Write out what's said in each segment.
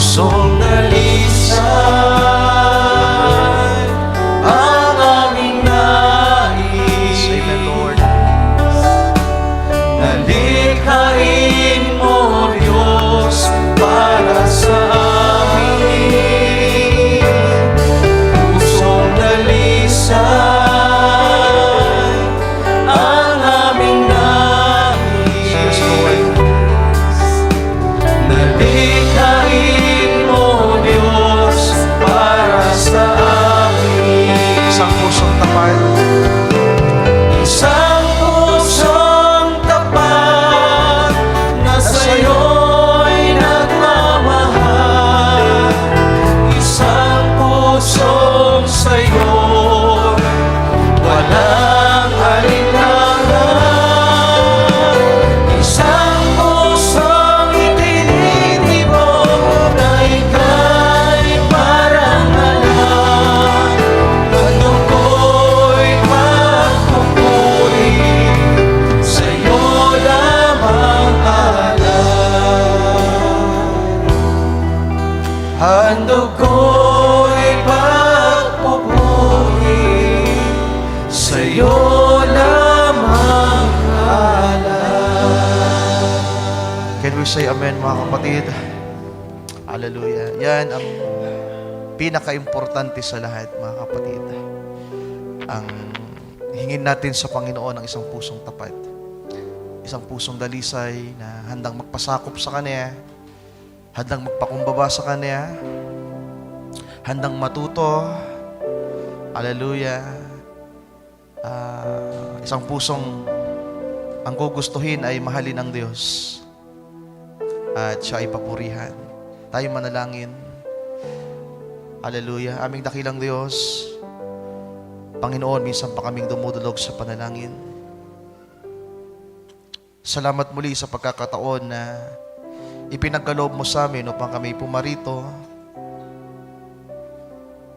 pusong dalisay ang aming nais. Amen, Lord. Nalikhain mo, Diyos, para sa amin. Pusong dalisay ang aming nais. Yes, Lord. Nalikhain mo, Diyos, para sa amin. Isang pusong tapat. Isang pusong tapat na sa'yo'y nagmamahal. Isang pusong sa'yo walang alinlangan. Isang pusong itinitibok na ika'y parang alam. Ano ko'y magpupuri, sa'yo lamang alam. Handog ko'y pagpupuri, sa'yo lamang alam. Can we say amen, mga kapatid? Hallelujah. Yan ang pinaka-importante sa lahat, mga kapatid. Ang hingin natin sa Panginoon ang isang pusong tapat. Isang pusong dalisay na handang magpasakop sa Kanya, handang magpakumbaba sa Kanya, handang matuto. Hallelujah. Isang pusong ang gugustuhin ay mahalin ng Diyos at siya ay papurihan. Tayo manalangin. Hallelujah. Aming dakilang Diyos, Panginoon, minsan pa kaming dumudulog sa panalangin. Salamat muli sa pagkakataon na ipinagkaloob mo sa amin upang kami pumarito,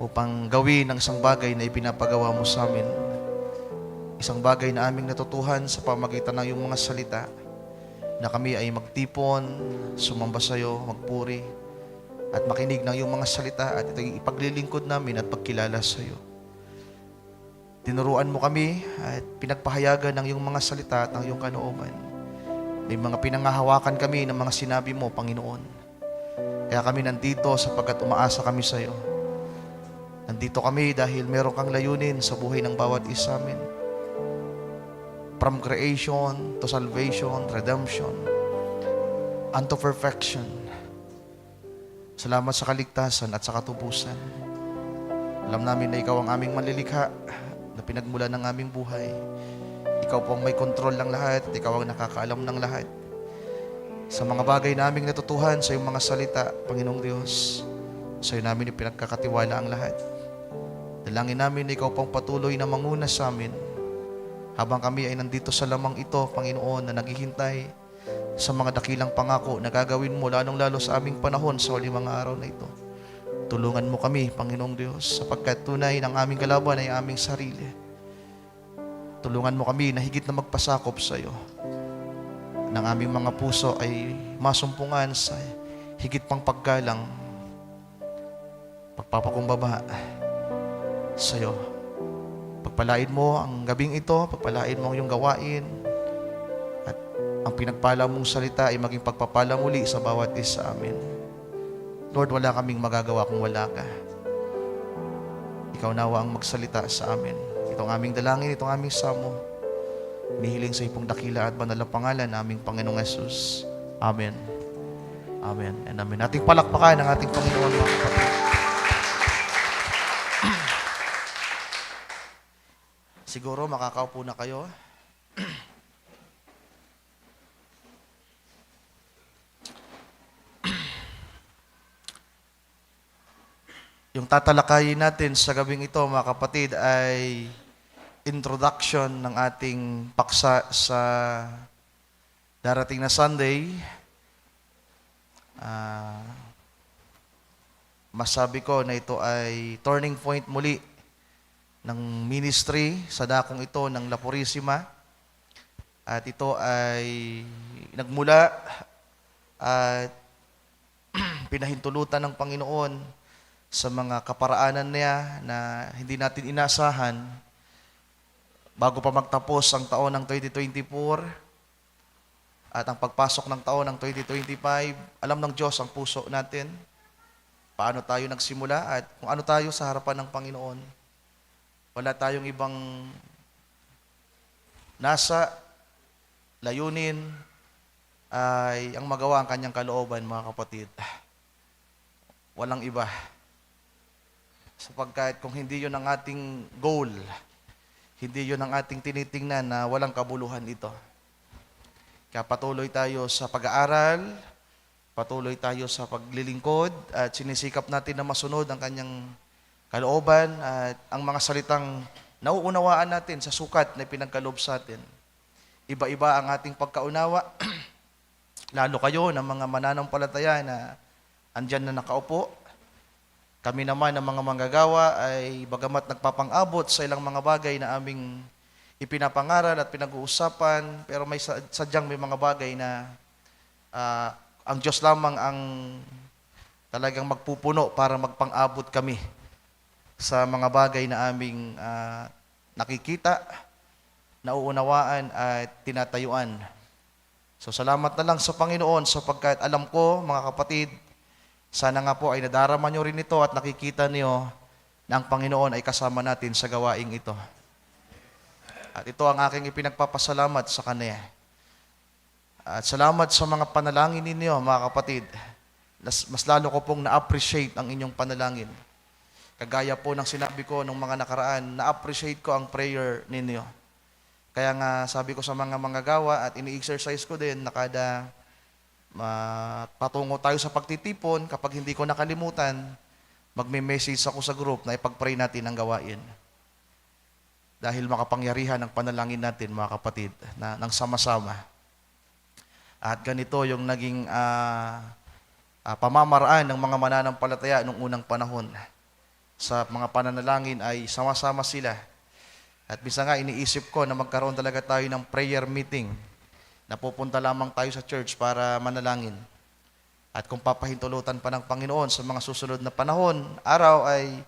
upang gawin ang isang bagay na ipinapagawa mo sa amin. Isang bagay na aming natutuhan sa pamagitan ng iyong mga salita, na kami ay magtipon, sumamba sa iyo, magpuri, at makinig ng iyong mga salita, at ito'y ipaglilingkod namin at pagkilala sa iyo. Tinuruan mo kami at pinagpahayagan ng iyong mga salita at ng iyong kalooban. May mga pinangahawakan kami ng mga sinabi mo, Panginoon. Kaya kami nandito sapagkat umaasa kami sa iyo. Nandito kami dahil meron kang layunin sa buhay ng bawat isa amin. From creation to salvation, redemption, unto perfection. Salamat sa kaligtasan at sa katubusan. Alam namin na ikaw ang aming manlilikha, na pinagmulan ng aming buhay. Ikaw po ang may kontrol ng lahat, at ikaw ang nakakaalam ng lahat. Sa mga bagay na aming natutuhan sa iyong mga salita, Panginoong Diyos, sa iyo namin ipinagkakatiwala ang lahat. Dalangin namin na ikaw pang patuloy na manguna sa amin, habang kami ay nandito sa lamang ito, Panginoon, na naghihintay sa mga dakilang pangako na gagawin mo, lalong-lalo sa aming panahon sa huling mga araw na ito. Tulungan mo kami, Panginoong Diyos, sapagkat tunay ng aming kalaban ay aming sarili. Tulungan mo kami na higit na magpasakop sa iyo, ng aming mga puso ay masumpungan sa higit pang paggalang, pagpapakumbaba sa iyo. Pagpalain mo ang gabing ito, pagpalain mo ang iyong gawain, at ang pinagpala mong salita ay maging pagpapala muli sa bawat isa amin. Lord, wala kaming magagawa kung wala ka. Ikaw nawa ang magsalita sa amin. Itong aming dalangin, itong aming samo, nihiling sa ipong dakila at banal na pangalan naming Panginoong Yesus. Amen. Amen and amen. Ating palakpakan ang ating Panginoon, mga kapatid. Siguro makakaupo na kayo. Yung tatalakayin natin sa gabing ito, mga kapatid, ay introduction ng ating paksa sa darating na Sunday. Masabi ko na ito ay turning point muli ng ministry sa dakong ito ng La Purisima. At ito ay nagmula at pinahintulutan ng Panginoon sa mga kaparaanan niya na hindi natin inasahan bago pa magtapos ang taon ng 2024 at ang pagpasok ng taon ng 2025. Alam ng Diyos ang puso natin, paano tayo nagsimula at kung ano tayo sa harapan ng Panginoon. Wala tayong ibang nasa layunin ay ang magawa ang kanyang kalooban, mga kapatid. Walang iba. Sapagkat kung hindi yun ang ating goal, hindi yun ang ating tinitingnan, na walang kabuluhan ito. Kaya patuloy tayo sa pag-aaral, patuloy tayo sa paglilingkod, at sinisikap natin na masunod ang kanyang kalooban at ang mga salitang nauunawaan natin sa sukat na pinagkaloob sa atin. Iba-iba ang ating pagkaunawa, lalo kayo ng mga mananampalataya na andyan na nakaupo. Kami naman ng mga manggagawa ay bagamat nagpapang-abot sa ilang mga bagay na aming ipinapangaral at pinag-uusapan, pero may sadyang may mga bagay na ang Diyos lamang ang talagang magpupuno para magpang-abot kami sa mga bagay na aming nakikita, nauunawaan at tinatayuan. So salamat na lang sa Panginoon sapagkat alam ko, mga kapatid, sana nga po ay nadarama nyo rin ito at nakikita niyo na ang Panginoon ay kasama natin sa gawaing ito. At ito ang aking ipinagpapasalamat sa Kanya. At salamat sa mga panalangin ninyo, mga kapatid. Mas lalo ko pong na-appreciate ang inyong panalangin. Kagaya po ng sinabi ko nung mga nakaraan, na-appreciate ko ang prayer ninyo. Kaya nga sabi ko sa mga manggagawa at ini-exercise ko din na kada patungo tayo sa pagtitipon, kapag hindi ko nakalimutan, magme-message ako sa group na ipag-pray natin ang gawain. Dahil makapangyarihan ang panalangin natin, mga kapatid, na nang sama-sama. At ganito yung naging pamamaraan ng mga mananampalataya noong unang panahon. Sa mga pananalangin ay sama-sama sila. At bisa nga iniisip ko na magkaroon talaga tayo ng prayer meeting na pupunta lamang tayo sa church para manalangin. At kung papahintulutan pa ng Panginoon sa mga susunod na panahon, araw ay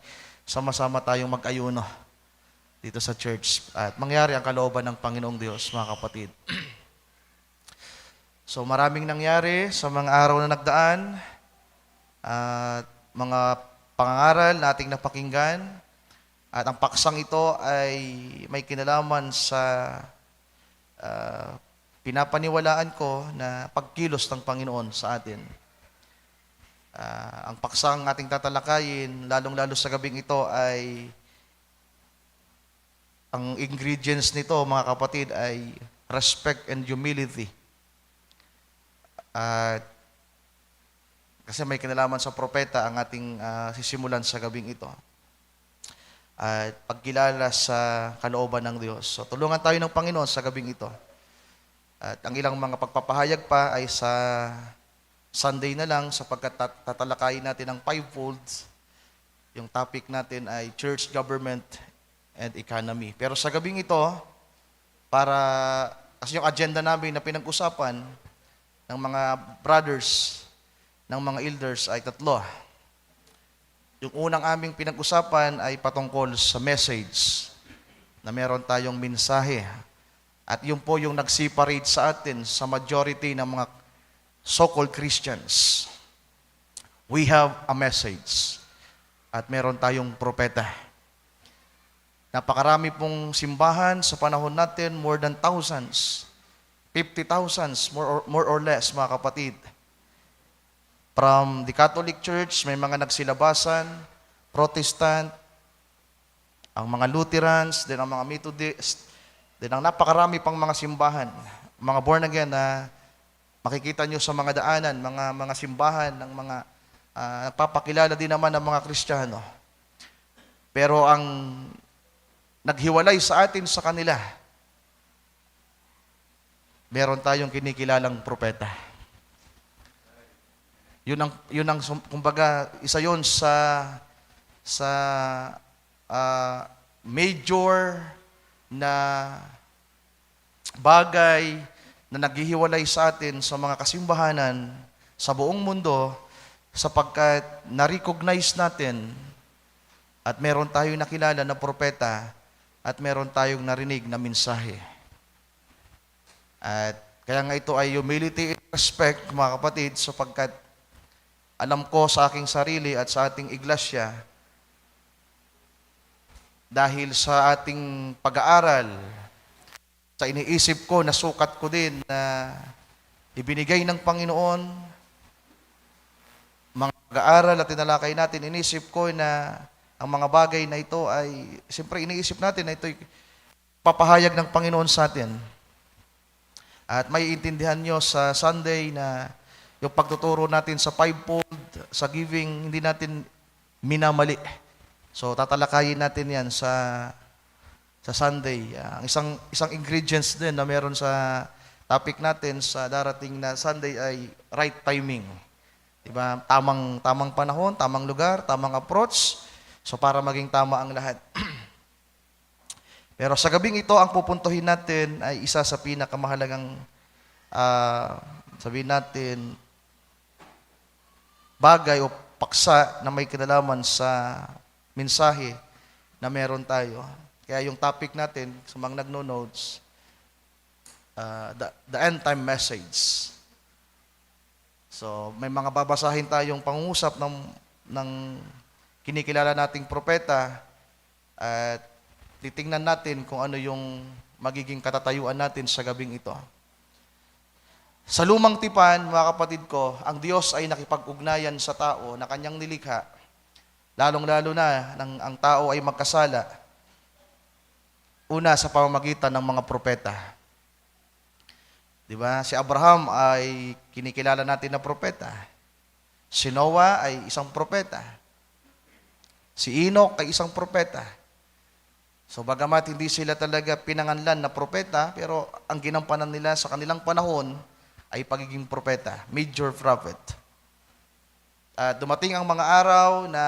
sama-sama tayong mag-ayuno dito sa church. At mangyari ang kalooban ng Panginoong Diyos, mga kapatid. So maraming nangyari sa mga araw na nagdaan at mga pangangaral na ating napakinggan. At ang paksang ito ay may kinalaman sa pinapaniwalaan ko na pagkilos ng Panginoon sa atin. Ang paksang ating tatalakayin, lalong-lalo sa gabing ito, ay ang ingredients nito, mga kapatid, ay respect and humility. At kasi may kinalaman sa propeta ang ating sisimulan sa gabing ito. At pagkilala sa kalooban ng Diyos. So tulungan tayo ng Panginoon sa gabing ito. At ang ilang mga pagpapahayag pa ay sa Sunday na lang sapagkat tatalakayin natin ang fivefolds. Yung topic natin ay Church, Government, and Economy. Pero sa gabing ito, kasi yung agenda namin na pinag-usapan ng mga brothers, ng mga elders ay tatlo. Yung unang aming pinag-usapan ay patungkol sa message, na meron tayong mensahe. At yun po yung nag-separate sa atin sa majority ng mga so-called Christians. We have a message. At meron tayong propeta. Napakarami pong simbahan sa panahon natin, more than thousands, 50,000, more or less, mga kapatid. From the Catholic Church, may mga nagsilabasan, Protestant, ang mga Lutherans, din ang mga Methodist, din ang napakarami pang mga simbahan, mga born again na makikita nyo sa mga daanan, mga simbahan ng mga nagpapakilala din naman ng mga Kristiyano. Pero ang naghiwalay sa atin sa kanila, meron tayong kinikilalang propeta. Yun ang kumbaga, isa yun sa major na bagay na naghihiwalay sa atin sa mga kasimbahanan sa buong mundo, sapagkat na-recognize natin at meron tayong nakilala na propeta at meron tayong narinig na mensahe. At kaya nga ito ay humility and respect, mga kapatid, sapagkat alam ko sa aking sarili at sa ating iglesia, dahil sa ating pag-aaral, sa iniisip ko, nasukat ko din na ibinigay ng Panginoon, mga pag-aaral at tinalakay natin, inisip ko na ang mga bagay na ito ay, siyempre iniisip natin na ito'y papahayag ng Panginoon sa atin. At may intindihan nyo sa Sunday na yung pagtuturo natin sa fivefold, sa giving, hindi natin minamali. So tatalakayin natin yan sa Sunday. Ang isang ingredients din na meron sa topic natin sa darating na Sunday ay right timing. Diba? Tamang panahon, tamang lugar, tamang approach. So para maging tama ang lahat. Pero sa gabing ito, ang pupuntuhin natin ay isa sa pinakamahalagang, sabihin natin, bagay o paksa na may kinalaman sa mensahe na meron tayo. Kaya yung topic natin, sa mga nagno-notes, the end time message. So, may mga babasahin tayong pangungusap ng kinikilala nating propeta at titingnan natin kung ano yung magiging katatayuan natin sa gabing ito. Sa lumang tipan, mga kapatid ko, ang Diyos ay nakipag-ugnayan sa tao na kanyang nilikha, lalong-lalo na nang ang tao ay magkasala, una sa pamamagitan ng mga propeta. Diba? Si Abraham ay kinikilala natin na propeta. Si Noah ay isang propeta. Si Enoch ay isang propeta. So bagamat hindi sila talaga pinanganlan na propeta, pero ang ginampanan nila sa kanilang panahon ay pagiging propeta, major prophet. At dumating ang mga araw na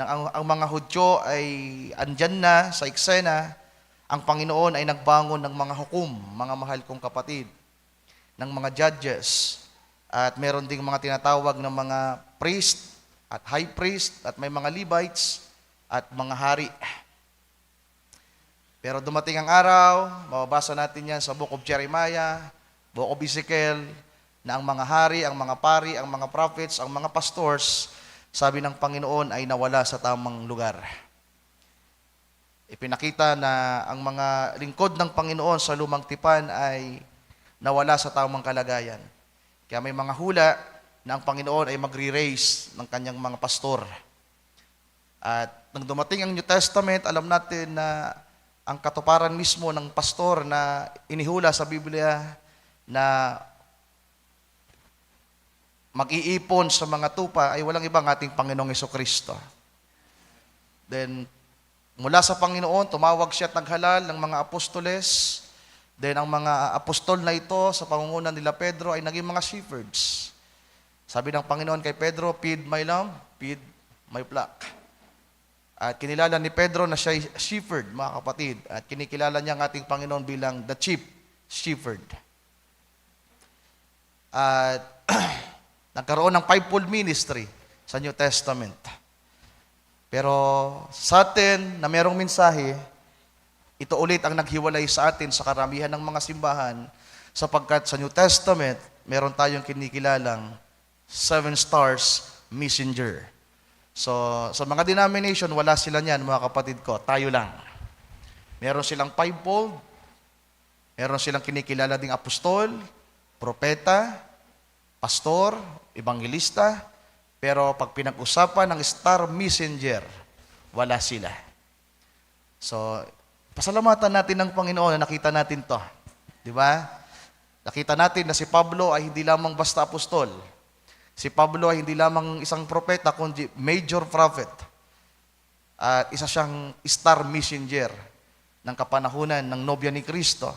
ang mga Hudyo ay andyan na sa eksena, ang Panginoon ay nagbangon ng mga hukom, mga mahal kong kapatid, ng mga judges, at meron ding mga tinatawag ng mga priest at high priest, at may mga Levites at mga hari. Pero dumating ang araw, mababasa natin yan sa Book of Jeremiah, Book of Ezekiel, na ang mga hari, ang mga pari, ang mga prophets, ang mga pastors, sabi ng Panginoon ay nawala sa tamang lugar. Ipinakita na ang mga lingkod ng Panginoon sa lumang tipan ay nawala sa tamang kalagayan. Kaya may mga hula na ang Panginoon ay magre-raise ng kanyang mga pastor. At nang dumating ang New Testament, alam natin na ang katuparan mismo ng pastor na inihula sa Biblia na mag-iipon sa mga tupa ay walang ibang ating Panginoong Jesucristo. Then, mula sa Panginoon, tumawag siya at naghalal ng mga apostoles. Then, ang mga apostol na ito sa pangunguna nila Pedro ay naging mga shepherds. Sabi ng Panginoon kay Pedro, "Feed my lamb, feed my flock." At kinilala ni Pedro na siya shepherd, mga kapatid. At kinikilala niya ang ating Panginoon bilang the chief shepherd. At nagkaroon ng fivefold ministry sa New Testament. Pero sa atin na merong mensahe, ito ulit ang naghiwalay sa atin sa karamihan ng mga simbahan, sapagkat sa New Testament, meron tayong kinikilalang 7 stars messenger. So, sa mga denomination, wala sila niyan, mga kapatid ko. Tayo lang. Meron silang fivefold, meron silang kinikilala ding apostol, propeta, pastor, evangelista, pero pag pinag-usapan ng star messenger, wala sila. So, pasalamatan natin ng Panginoon na nakita natin to. Di ba? Nakita natin na si Pablo ay hindi lamang basta apostol. Si Pablo ay hindi lamang isang propeta, kundi major prophet. At isa siyang star messenger ng kapanahunan ng nobya ni Kristo.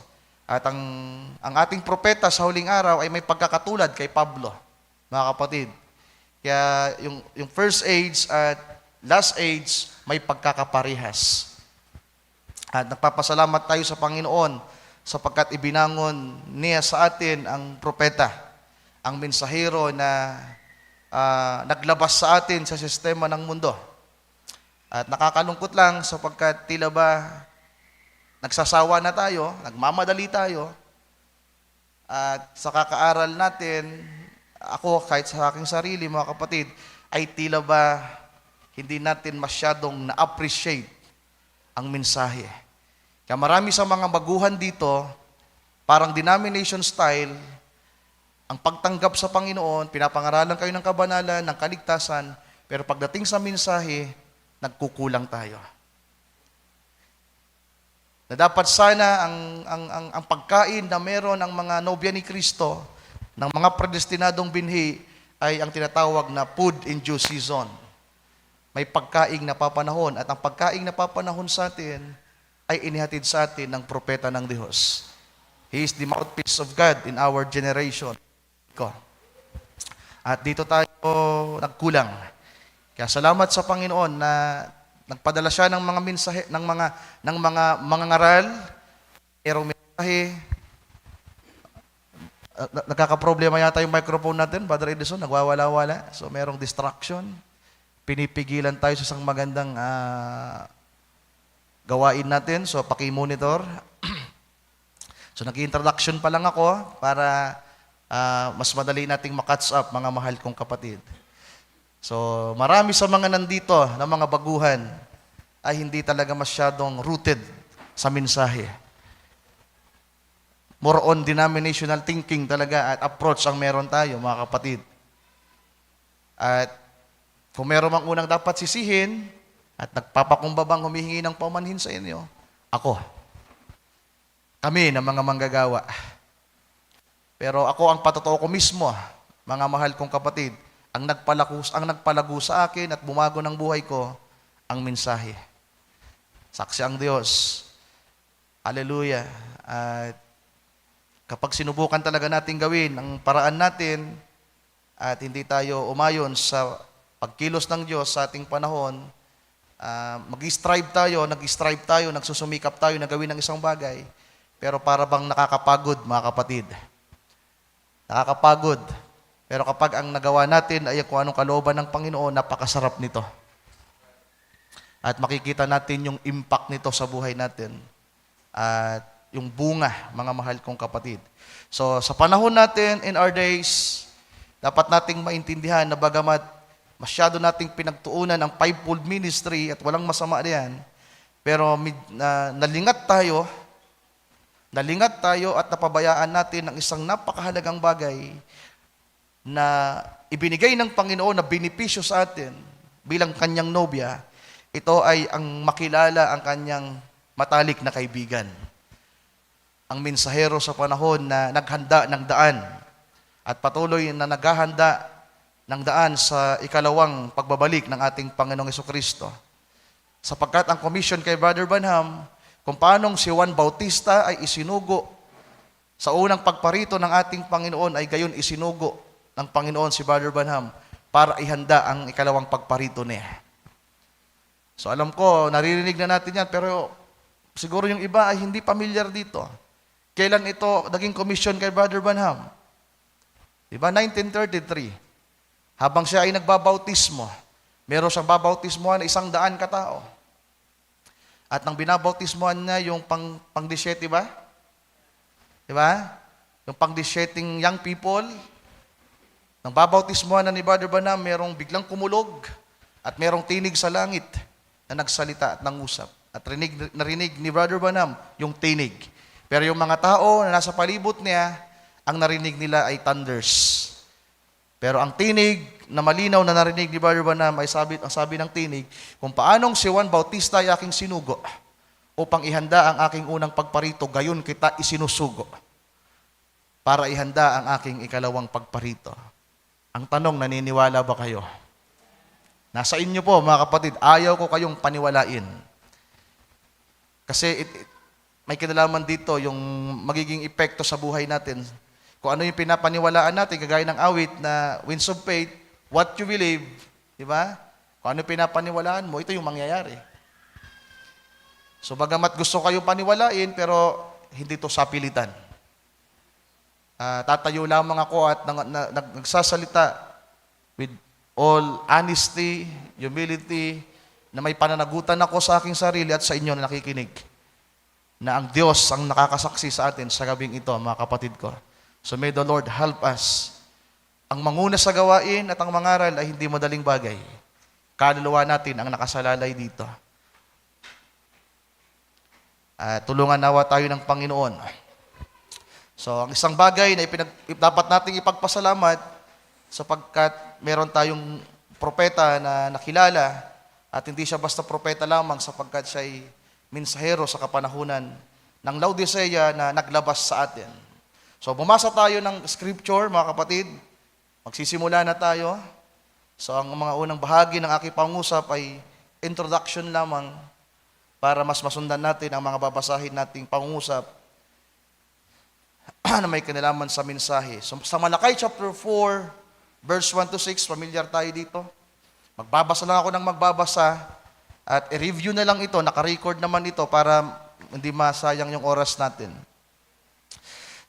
At ang ating propeta sa huling araw ay may pagkakatulad kay Pablo, mga kapatid. Kaya yung first age at last age may pagkakaparehas. At nagpapasalamat tayo sa Panginoon sapagkat ibinangon niya sa atin ang propeta, ang mensahero na naglabas sa atin sa sistema ng mundo. At nakakalungkot lang sapagkat tila ba nagsasawa na tayo, nagmamadali tayo, at sa kakaaral natin, ako kahit sa aking sarili, mga kapatid, ay tila ba hindi natin masyadong na-appreciate ang mensahe. Kaya marami sa mga baguhan dito, parang denomination style, ang pagtanggap sa Panginoon, pinapangaralan kayo ng kabanalan, ng kaligtasan, pero pagdating sa mensahe, nagkukulang tayo. Na dapat sana ang pagkain na meron ng mga nobya ni Kristo, ng mga predestinadong binhi, ay ang tinatawag na food in due season. May pagkaing napapanahon, at ang pagkaing napapanahon sa atin ay inihatid sa atin ng propeta ng Diyos. He is the mouthpiece of God in our generation. At dito tayo nagkulang. Kaya salamat sa Panginoon na nagpadala siya ng mga mensahe, ng mga ngaral, merong mensahe. Nagkakaproblema yata yung microphone natin, Brother Edison, nagwawala-wala. So merong distraction. Pinipigilan tayo sa isang magandang gawain natin. So paki-monitor. So nag-introduction pa lang ako para mas madali nating makatch up, mga mahal kong kapatid. So, marami sa mga nandito na mga baguhan ay hindi talaga masyadong rooted sa mensahe. More on denominational thinking talaga at approach ang meron tayo, mga kapatid. At kung meron mang unang dapat sisihin at nagpapakumbabang humihingi ng paumanhin sa inyo, ako. Kami na mga manggagawa. Pero ako ang patotoo ko mismo, mga mahal kong kapatid, ang nagpalago sa akin at bumago ng buhay ko, ang mensahe. Saksi ang Diyos. Hallelujah. At kapag sinubukan talaga natin gawin ang paraan natin at hindi tayo umayon sa pagkilos ng Diyos sa ating panahon, nag-strive tayo, nagsusumikap tayo na gawin ng isang bagay, pero para bang nakakapagod, mga kapatid. Nakakapagod. Pero kapag ang nagawa natin ay kung anong kalooban ng Panginoon, napakasarap nito. At makikita natin yung impact nito sa buhay natin. At yung bunga, mga mahal kong kapatid. So, sa panahon natin, in our days, dapat nating maintindihan na bagamat masyado nating pinagtuunan ang fivefold ministry at walang masama diyan, pero nalingat tayo at napabayaan natin ang isang napakahalagang bagay na ibinigay ng Panginoon na benepisyo sa atin bilang kanyang nobya. Ito ay ang makilala ang kanyang matalik na kaibigan. Ang mensahero sa panahon na naghanda ng daan at patuloy na naghahanda ng daan sa ikalawang pagbabalik ng ating Panginoong Jesucristo. Sapagkat ang commission kay Brother Branham, kung paanong si Juan Bautista ay isinugo sa unang pagparito ng ating Panginoon, ay gayon isinugo ng Panginoon si Brother Branham para ihanda ang ikalawang pagparito niya. So alam ko, naririnig na natin yan, pero siguro yung iba ay hindi familiar dito. Kailan ito naging commission kay Brother Branham? Diba, 1933. Habang siya ay nagbabautismo, meron siyang babautismohan na 100 katao. At nang binabautismohan niya yung pang-17 ba? Diba? Yung pang-17 young people, nang babautismohan na ni Brother Branham, merong biglang kumulog at merong tinig sa langit na nagsalita at nangusap. At narinig ni Brother Branham yung tinig. Pero yung mga tao na nasa palibot niya, ang narinig nila ay thunders. Pero ang tinig na malinaw na narinig ni Brother Branham ay ang sabi ng tinig, kung paanong si Juan Bautista ay aking sinugo upang ihanda ang aking unang pagparito, gayon kita isinusugo para ihanda ang aking ikalawang pagparito. Ang tanong, naniniwala ba kayo? Nasa inyo po, mga kapatid, ayaw ko kayong paniwalain. Kasi may kinalaman dito yung magiging epekto sa buhay natin. Kung ano yung pinapaniwalaan natin, kagaya ng awit na Winds of Faith, what you believe, di ba? Kung ano yung pinapaniwalaan mo, ito yung mangyayari. So bagamat gusto kayo paniwalain, pero hindi to sapilitan. Tatayo lamang ako at nagsasalita with all honesty, humility, na may pananagutan ako sa aking sarili at sa inyo na nakikinig, na ang Diyos ang nakakasaksi sa atin sa gabing ito, mga kapatid ko. So may the Lord help us. Ang manguna sa gawain at ang mangaral ay hindi madaling bagay. Kaluluwa natin ang nakasalalay dito. Tulungan nawa tayo ng Panginoon. So, ang isang bagay na dapat nating ipagpasalamat sapagkat meron tayong propeta na nakilala at hindi siya basta propeta lamang sapagkat siya ay mensahero sa kapanahunan ng Laodicea na naglabas sa atin. So, bumasa tayo ng scripture, mga kapatid. Magsisimula na tayo. So, ang mga unang bahagi ng aking pangusap ay introduction lamang para mas masundan natin ang mga babasahin nating pangusap na may kinalaman sa mensahe. So, sa Malakay chapter 4, verse 1 to 6, familiar tayo dito. Magbabasa lang ako ng magbabasa at i-review na lang ito, naka-record naman ito para hindi masayang yung oras natin.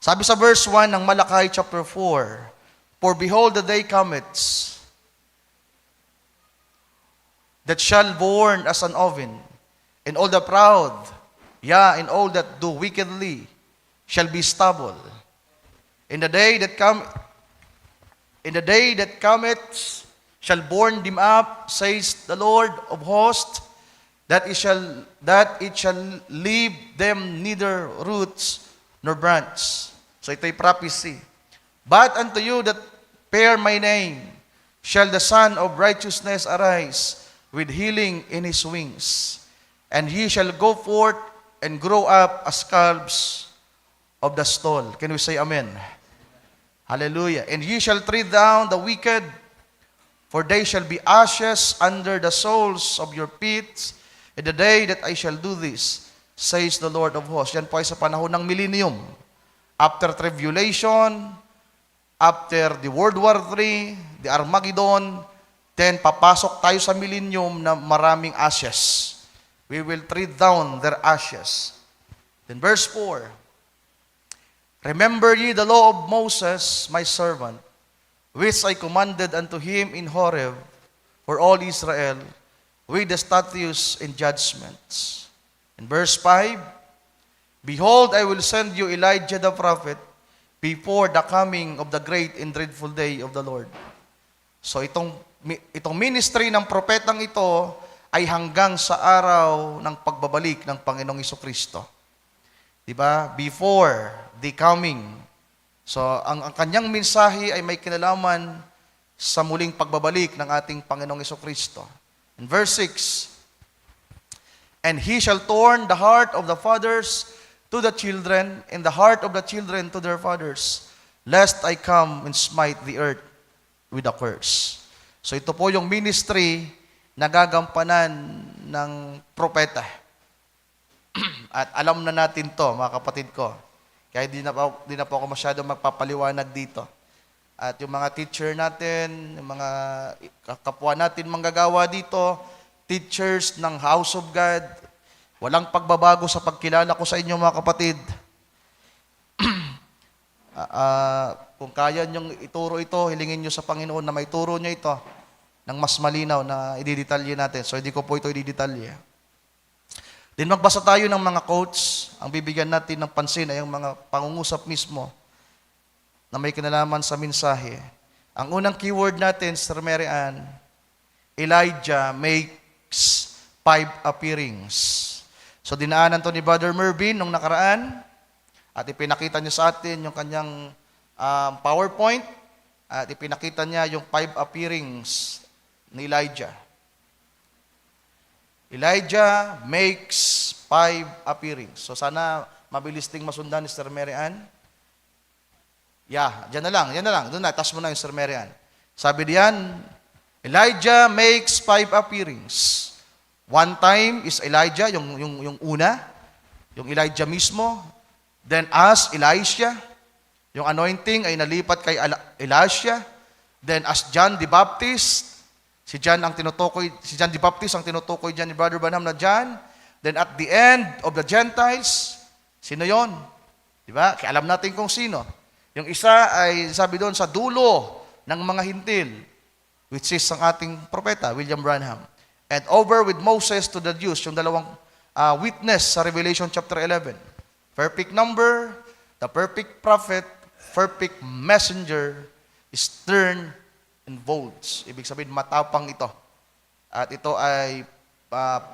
Sabi sa verse 1 ng Malakay chapter 4, "For behold, the day cometh, that shall burn as an oven, and all the proud, yea, and all that do wickedly, shall be stubble. In the day that cometh, shall burn them up, says the Lord of hosts, that it shall leave them neither roots nor branch." So ito'y prophecy. "But unto you that bear my name, shall the Son of Righteousness arise with healing in his wings. And he shall go forth and grow up as calves of the stall." Can we say amen? Hallelujah. "And ye shall tread down the wicked, for they shall be ashes under the soles of your feet in the day that I shall do this, says the Lord of hosts." Yan po ay sa panahon ng millennium. After tribulation, after the World War III, the Armageddon, then papasok tayo sa millennium na maraming ashes. We will tread down their ashes. Then verse 4, "Remember ye the law of Moses, my servant, which I commanded unto him in Horeb for all Israel, with the statutes and judgments." In verse 5, "Behold, I will send you Elijah the prophet before the coming of the great and dreadful day of the Lord." So itong ministry ng propetang ito ay hanggang sa araw ng pagbabalik ng Panginoong Jesucristo. Diba? Before the coming. So ang kanyang mensahe ay may kinalaman sa muling pagbabalik ng ating Panginoong Jesucristo. In verse 6, "And he shall turn the heart of the fathers to the children, and the heart of the children to their fathers, lest I come and smite the earth with a curse." So ito po yung ministry na gagampanan ng propeta. At alam na natin to, mga kapatid ko. Kaya di na po ako masyado magpapaliwanag dito. At yung mga teacher natin, yung mga kapwa natin manggagawa dito, teachers ng House of God, walang pagbabago sa pagkilala ko sa inyo, mga kapatid. Kung kaya niyong ituro ito, hilingin niyo sa Panginoon na may turo niyo ito ng mas malinaw na ididetalye natin. So hindi ko po ito ididetalye. Then magbasa tayo ng mga quotes. Ang bibigyan natin ng pansin ay ang mga pangungusap mismo na may kinalaman sa mensahe. Ang unang keyword natin, Sir Mary Ann, Elijah makes 5 appearings. So dinaanan to ni Brother Mervin nung nakaraan at ipinakita niya sa atin yung kanyang PowerPoint at ipinakita niya yung 5 appearings ni Elijah. Elijah makes 5 appearings. So sana mabilis ding masundan ni Sir Mary Ann. Yeah, yan na lang. Doon na, taas mo na yung Sir Mary Ann. Sabi diyan, Elijah makes 5 appearings. One time is Elijah, yung una, yung Elijah mismo. Then as Elisha, yung anointing ay nalipat kay Elisha. Then as John the Baptist, si John the Baptist ang tinutukoy dyan ni Brother Branham na John. Then at the end of the Gentiles, sino yon? Diba? Kaya alam natin kung sino. Yung isa ay sabi doon sa dulo ng mga hintil. which is ang ating propeta, William Branham. And over with Moses to the Jews, yung dalawang witness sa Revelation chapter 11. Perfect number, the perfect prophet, perfect messenger is turned in volts. Ibig sabihin, matapang ito. At ito ay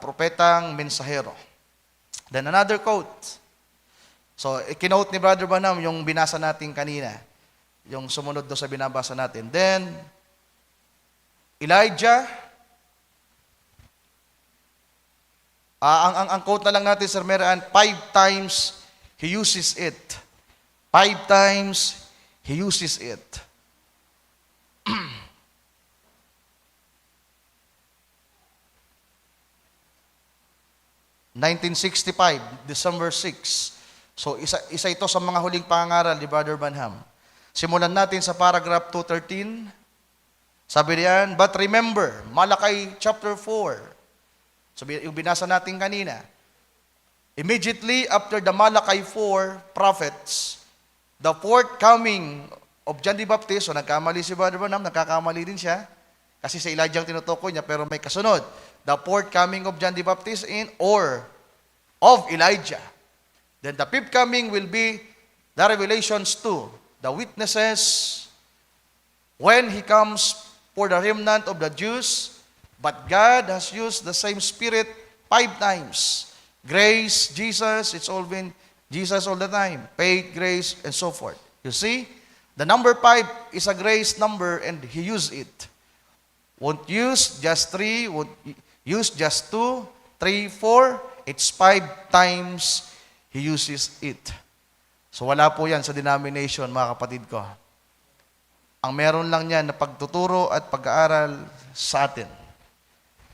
propetang mensahero. Then another quote. So, ikinote ni Brother Branham yung binasa natin kanina. Yung sumunod do sa binabasa natin. Then, Elijah, ang quote na lang natin, Sir Meraan, 5 times he uses it. 5 times he uses it. 1965, December 6. So, isa ito sa mga huling pangangaral ni Brother Branham. Simulan natin sa paragraph 213. Sabi diyan, but remember, Malakay chapter 4. So, yung binasa natin kanina. Immediately after the Malakay 4 prophets, the fourth coming of John the Baptist, so nagkamali si Brother Branham, nagkakamali din siya. Kasi sa Elijah ang tinutukoy niya, pero may kasunod. The fourth coming of John the Baptist or of Elijah. Then the fifth coming will be the Revelations 2. The witnesses when He comes for the remnant of the Jews, but God has used the same Spirit 5 times. Grace, Jesus, it's all been Jesus all the time. Faith, grace, and so forth. You see, the number 5 is a grace number and He used it. Won't use just 3, won't use just 2, 3, 4. It's 5 times He uses it. So wala po yan sa denomination, mga kapatid ko. Ang meron lang yan na pagtuturo at pag-aaral sa atin.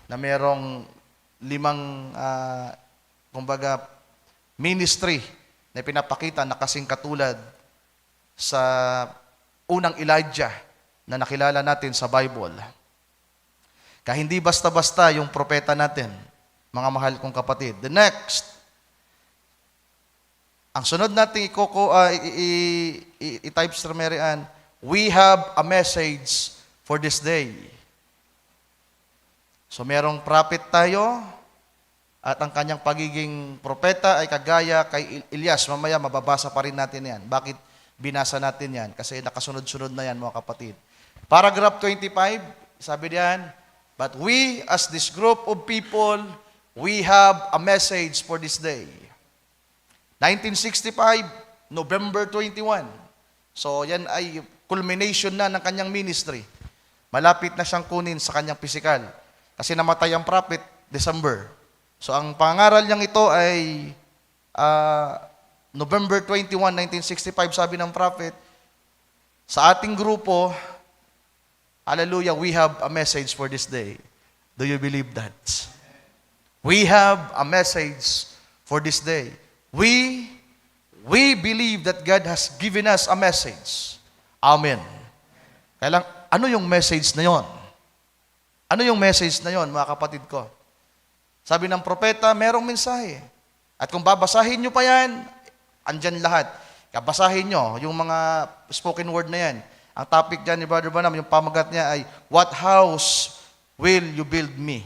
Na merong 5, kumbaga, ministry na pinapakita na kasing katulad sa unang Elijah na nakilala natin sa Bible. Kaya hindi basta-basta yung propeta natin, mga mahal kong kapatid. The next, ang sunod natin i-type Sir Mary Ann, we have a message for this day. So merong prophet tayo, at ang kanyang pagiging propeta ay kagaya kay Elias. Mamaya mababasa pa rin natin yan. Bakit binasa natin yan? Kasi nakasunod-sunod na yan, mga kapatid. Paragraph 25, sabi diyan, but we as this group of people, we have a message for this day. 1965, November 21. So yan ay culmination na ng kanyang ministry. Malapit na siyang kunin sa kanyang physical. Kasi namatay ang prophet, December. So ang pangaral niyang ito ay November 21, 1965, sabi ng prophet, sa ating grupo, hallelujah, we have a message for this day. Do you believe that? We have a message for this day. We believe that God has given us a message. Amen. Kaya lang, ano yung message na yon? Ano yung message na yon, mga kapatid ko? Sabi ng propeta, merong mensahe. At kung babasahin nyo pa yan, andyan lahat. Kabasahin nyo yung mga spoken word na yan. Ang topic dyan ni Brother Branham, yung pamagat niya ay, what house will you build me?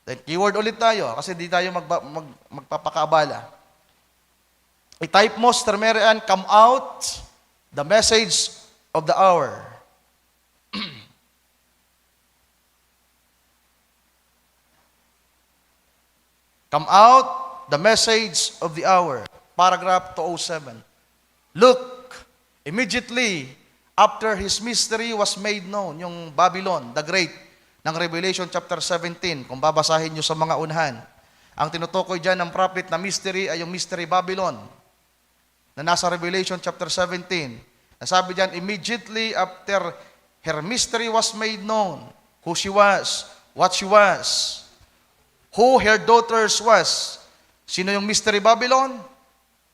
Then keyword ulit tayo, kasi di tayo magpapakaabala. I-type mo, Sister Mary Ann, come out, the message of the hour. Come out, the message of the hour. Paragraph 207. Look, immediately after his mystery was made known, yung Babylon, the Great, ng Revelation chapter 17, kung babasahin nyo sa mga unahan, ang tinutukoy dyan ng prophet na mystery ay yung mystery Babylon, na nasa Revelation chapter 17. Nasabi dyan, immediately after her mystery was made known, who she was, what she was, who her daughters was. Sino yung mystery Babylon?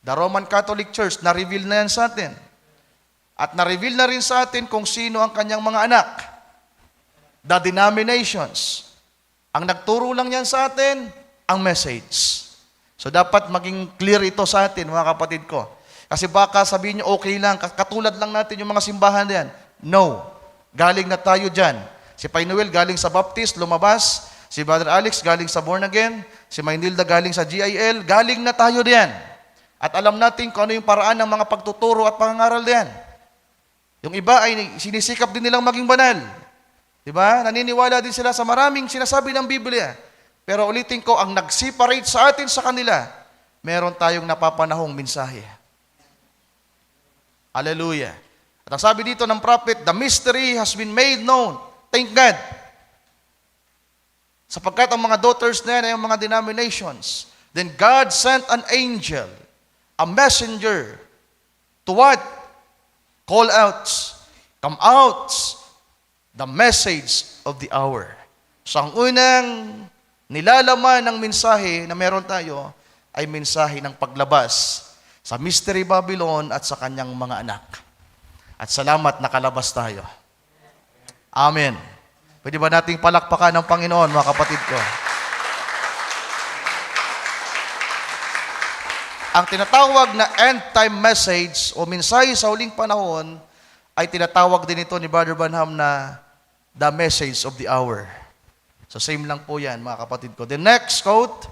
The Roman Catholic Church. Na-reveal na yan sa atin. At na-reveal na rin sa atin kung sino ang kanyang mga anak. The denominations. Ang nagturo lang yan sa atin, ang message. So dapat maging clear ito sa atin, mga kapatid ko. Kasi baka sabihin nyo, okay lang, katulad lang natin yung mga simbahan na yan. No. Galing na tayo dyan Si Painuel galing sa Baptist, lumabas. Si Brother Alex galing sa Born Again. Si Maynilda galing sa GIL. Galing na tayo diyan. At alam natin kung ano yung paraan ng mga pagtuturo at pangangaral diyan. Yung iba ay sinisikap din nilang maging banal. Diba? Naniniwala din sila sa maraming sinasabi ng Biblia. Pero ulitin ko, ang nag-separate sa atin sa kanila, meron tayong napapanahong mensahe. Hallelujah. At ang sabi dito ng prophet, the mystery has been made known. Thank God. Sapagkat ang mga daughters na yan ay ang mga denominations. Then God sent an angel, a messenger, to what? Call out, come out, the message of the hour. So ang unang nilalaman ng mensahe na meron tayo ay mensahe ng paglabas sa Mystery Babylon at sa kanyang mga anak. At salamat nakalabas tayo. Amen. Pwede ba nating palakpakan ng Panginoon, mga kapatid ko? Ang tinatawag na end-time message o mensahe sa huling panahon ay tinatawag din ito ni Brother Branham na the message of the hour. So same lang po yan, mga kapatid ko. The next quote.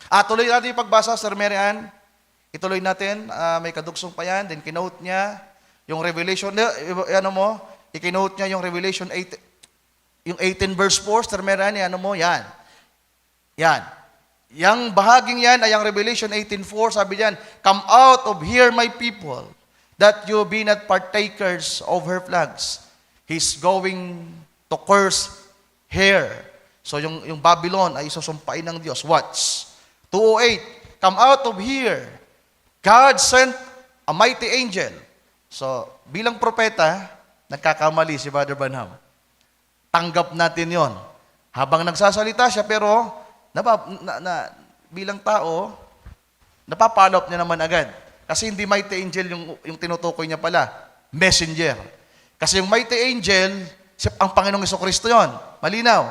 Tuloy natin yung pagbasa, Sir Mary Ann. Ituloy natin. May kadugsong pa yan. Then kinote niya yung Revelation. I-kinote niya yung Revelation 8, yung 18 verse 4. Sir Mary Ann, yan. Yan. Yang bahaging yan ay ang Revelation 18:4. Sabi diyan, come out of here, my people, that you be not partakers of her plagues. He's going to curse here. So yung Babylon ay isusumpain ng Diyos. Watch. 2:08, come out of here. God sent a mighty angel. So, bilang propeta, nagkakamali si Brother Branham. Tanggap natin yon. Habang nagsasalita siya, pero bilang tao, napapalop niya naman agad. Kasi hindi mighty angel yung tinutukoy niya pala. Messenger. Kasi yung mighty angel, ang Panginoong Jesucristo yon. Malinaw.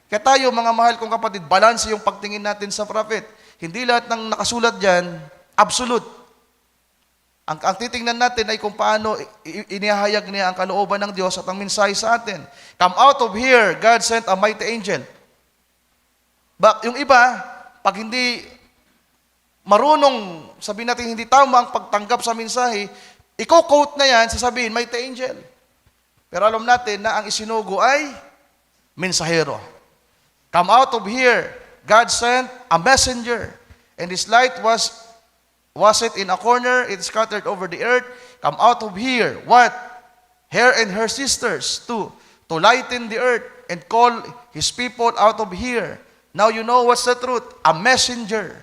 Kaya tayo, mga mahal kong kapatid, balance yung pagtingin natin sa prophet. Hindi lahat ng nakasulat dyan, absolute. Ang titingnan natin ay kung paano inihahayag niya ang kalooban ng Diyos at ang mensahe sa atin. Come out of here, God sent a mighty angel. Yung iba, pag hindi marunong, sabihin natin hindi tama ang pagtanggap sa mensahe, i-quote na yan, sasabihin, mighty angel. Pero alam natin na ang isinugo ay mensahero. Come out of here, God sent a messenger, and his light was it in a corner, it scattered over the earth. Come out of here, what? Her and her sisters, to lighten the earth and call his people out of here. Now you know what's the truth. A messenger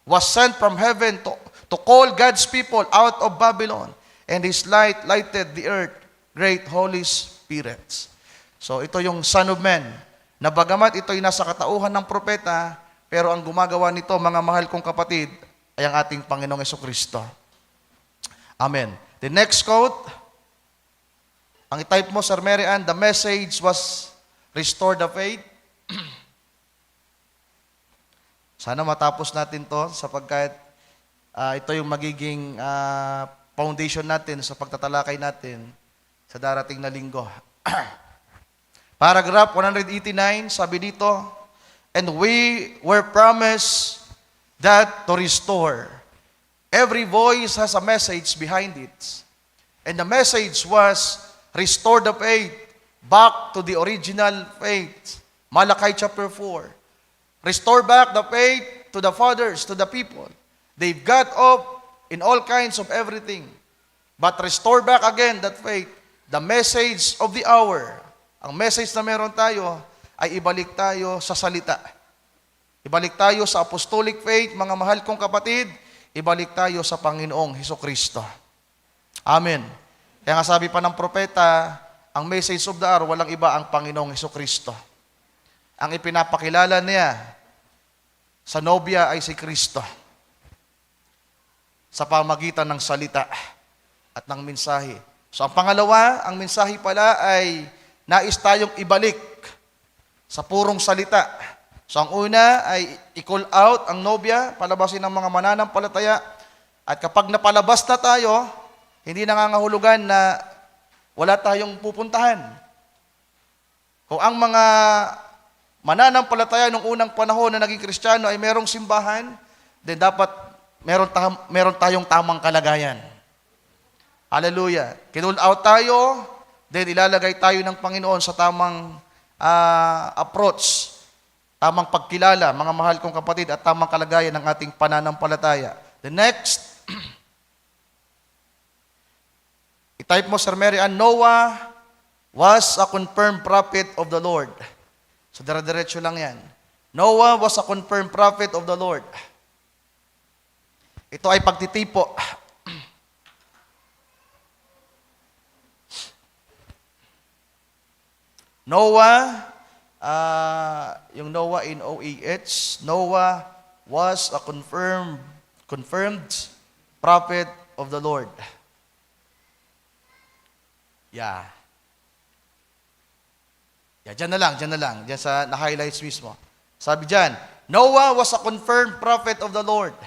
was sent from heaven to call God's people out of Babylon, and his light lighted the earth, great Holy Spirit. So ito yung Son of Man, na bagamat ito'y nasa katauhan ng propeta, pero ang gumagawa nito, mga mahal kong kapatid, ay ang ating Panginoong Jesucristo. Amen. The next quote, ang i-type mo, Sir Mary Ann, the message was restore the faith. Sana matapos natin to sapagkat ito yung magiging foundation natin sa pagtatalakay natin sa darating na linggo. Paragraph 189, sabi dito, and we were promised that to restore. Every voice has a message behind it. And the message was, restore the faith back to the original faith. Malachi chapter 4. Restore back the faith to the fathers, to the people. They've got up in all kinds of everything. But restore back again that faith, the message of the hour. Ang message na meron tayo ay ibalik tayo sa salita. Ibalik tayo sa apostolic faith, mga mahal kong kapatid. Ibalik tayo sa Panginoong Hesukristo. Amen. Kaya nga sabi pa ng propeta, ang message of the hour, walang iba ang Panginoong Hesukristo. Ang ipinapakilala niya sa nobya ay si Kristo sa pamagitan ng salita at ng mensahe. So ang pangalawa, ang mensahe pala ay nais tayong ibalik sa purong salita. So ang una ay i-call out ang nobya, palabasin ng mga mananampalataya. At kapag napalabas na tayo, hindi nangangahulugan na wala tayong pupuntahan. Kung ang mga mananampalataya nung unang panahon na naging Kristiyano ay merong simbahan, then dapat meron tayong tamang kalagayan. Hallelujah. Kinul out tayo, then ilalagay tayo ng Panginoon sa tamang approach, tamang pagkilala, mga mahal kong kapatid, at tamang kalagayan ng ating pananampalataya. The next, i-type mo, Sir Mary Ann, Noah was a confirmed prophet of the Lord. So, dire-diretso lang yan. Noah was a confirmed prophet of the Lord. Ito ay pagtitipo. Noah, yung Noah in OEH, Noah was a confirmed prophet of the Lord. Yeah. Dyan na lang. Dyan sa na-highlights mismo. Sabi dyan, Noah was a confirmed prophet of the Lord.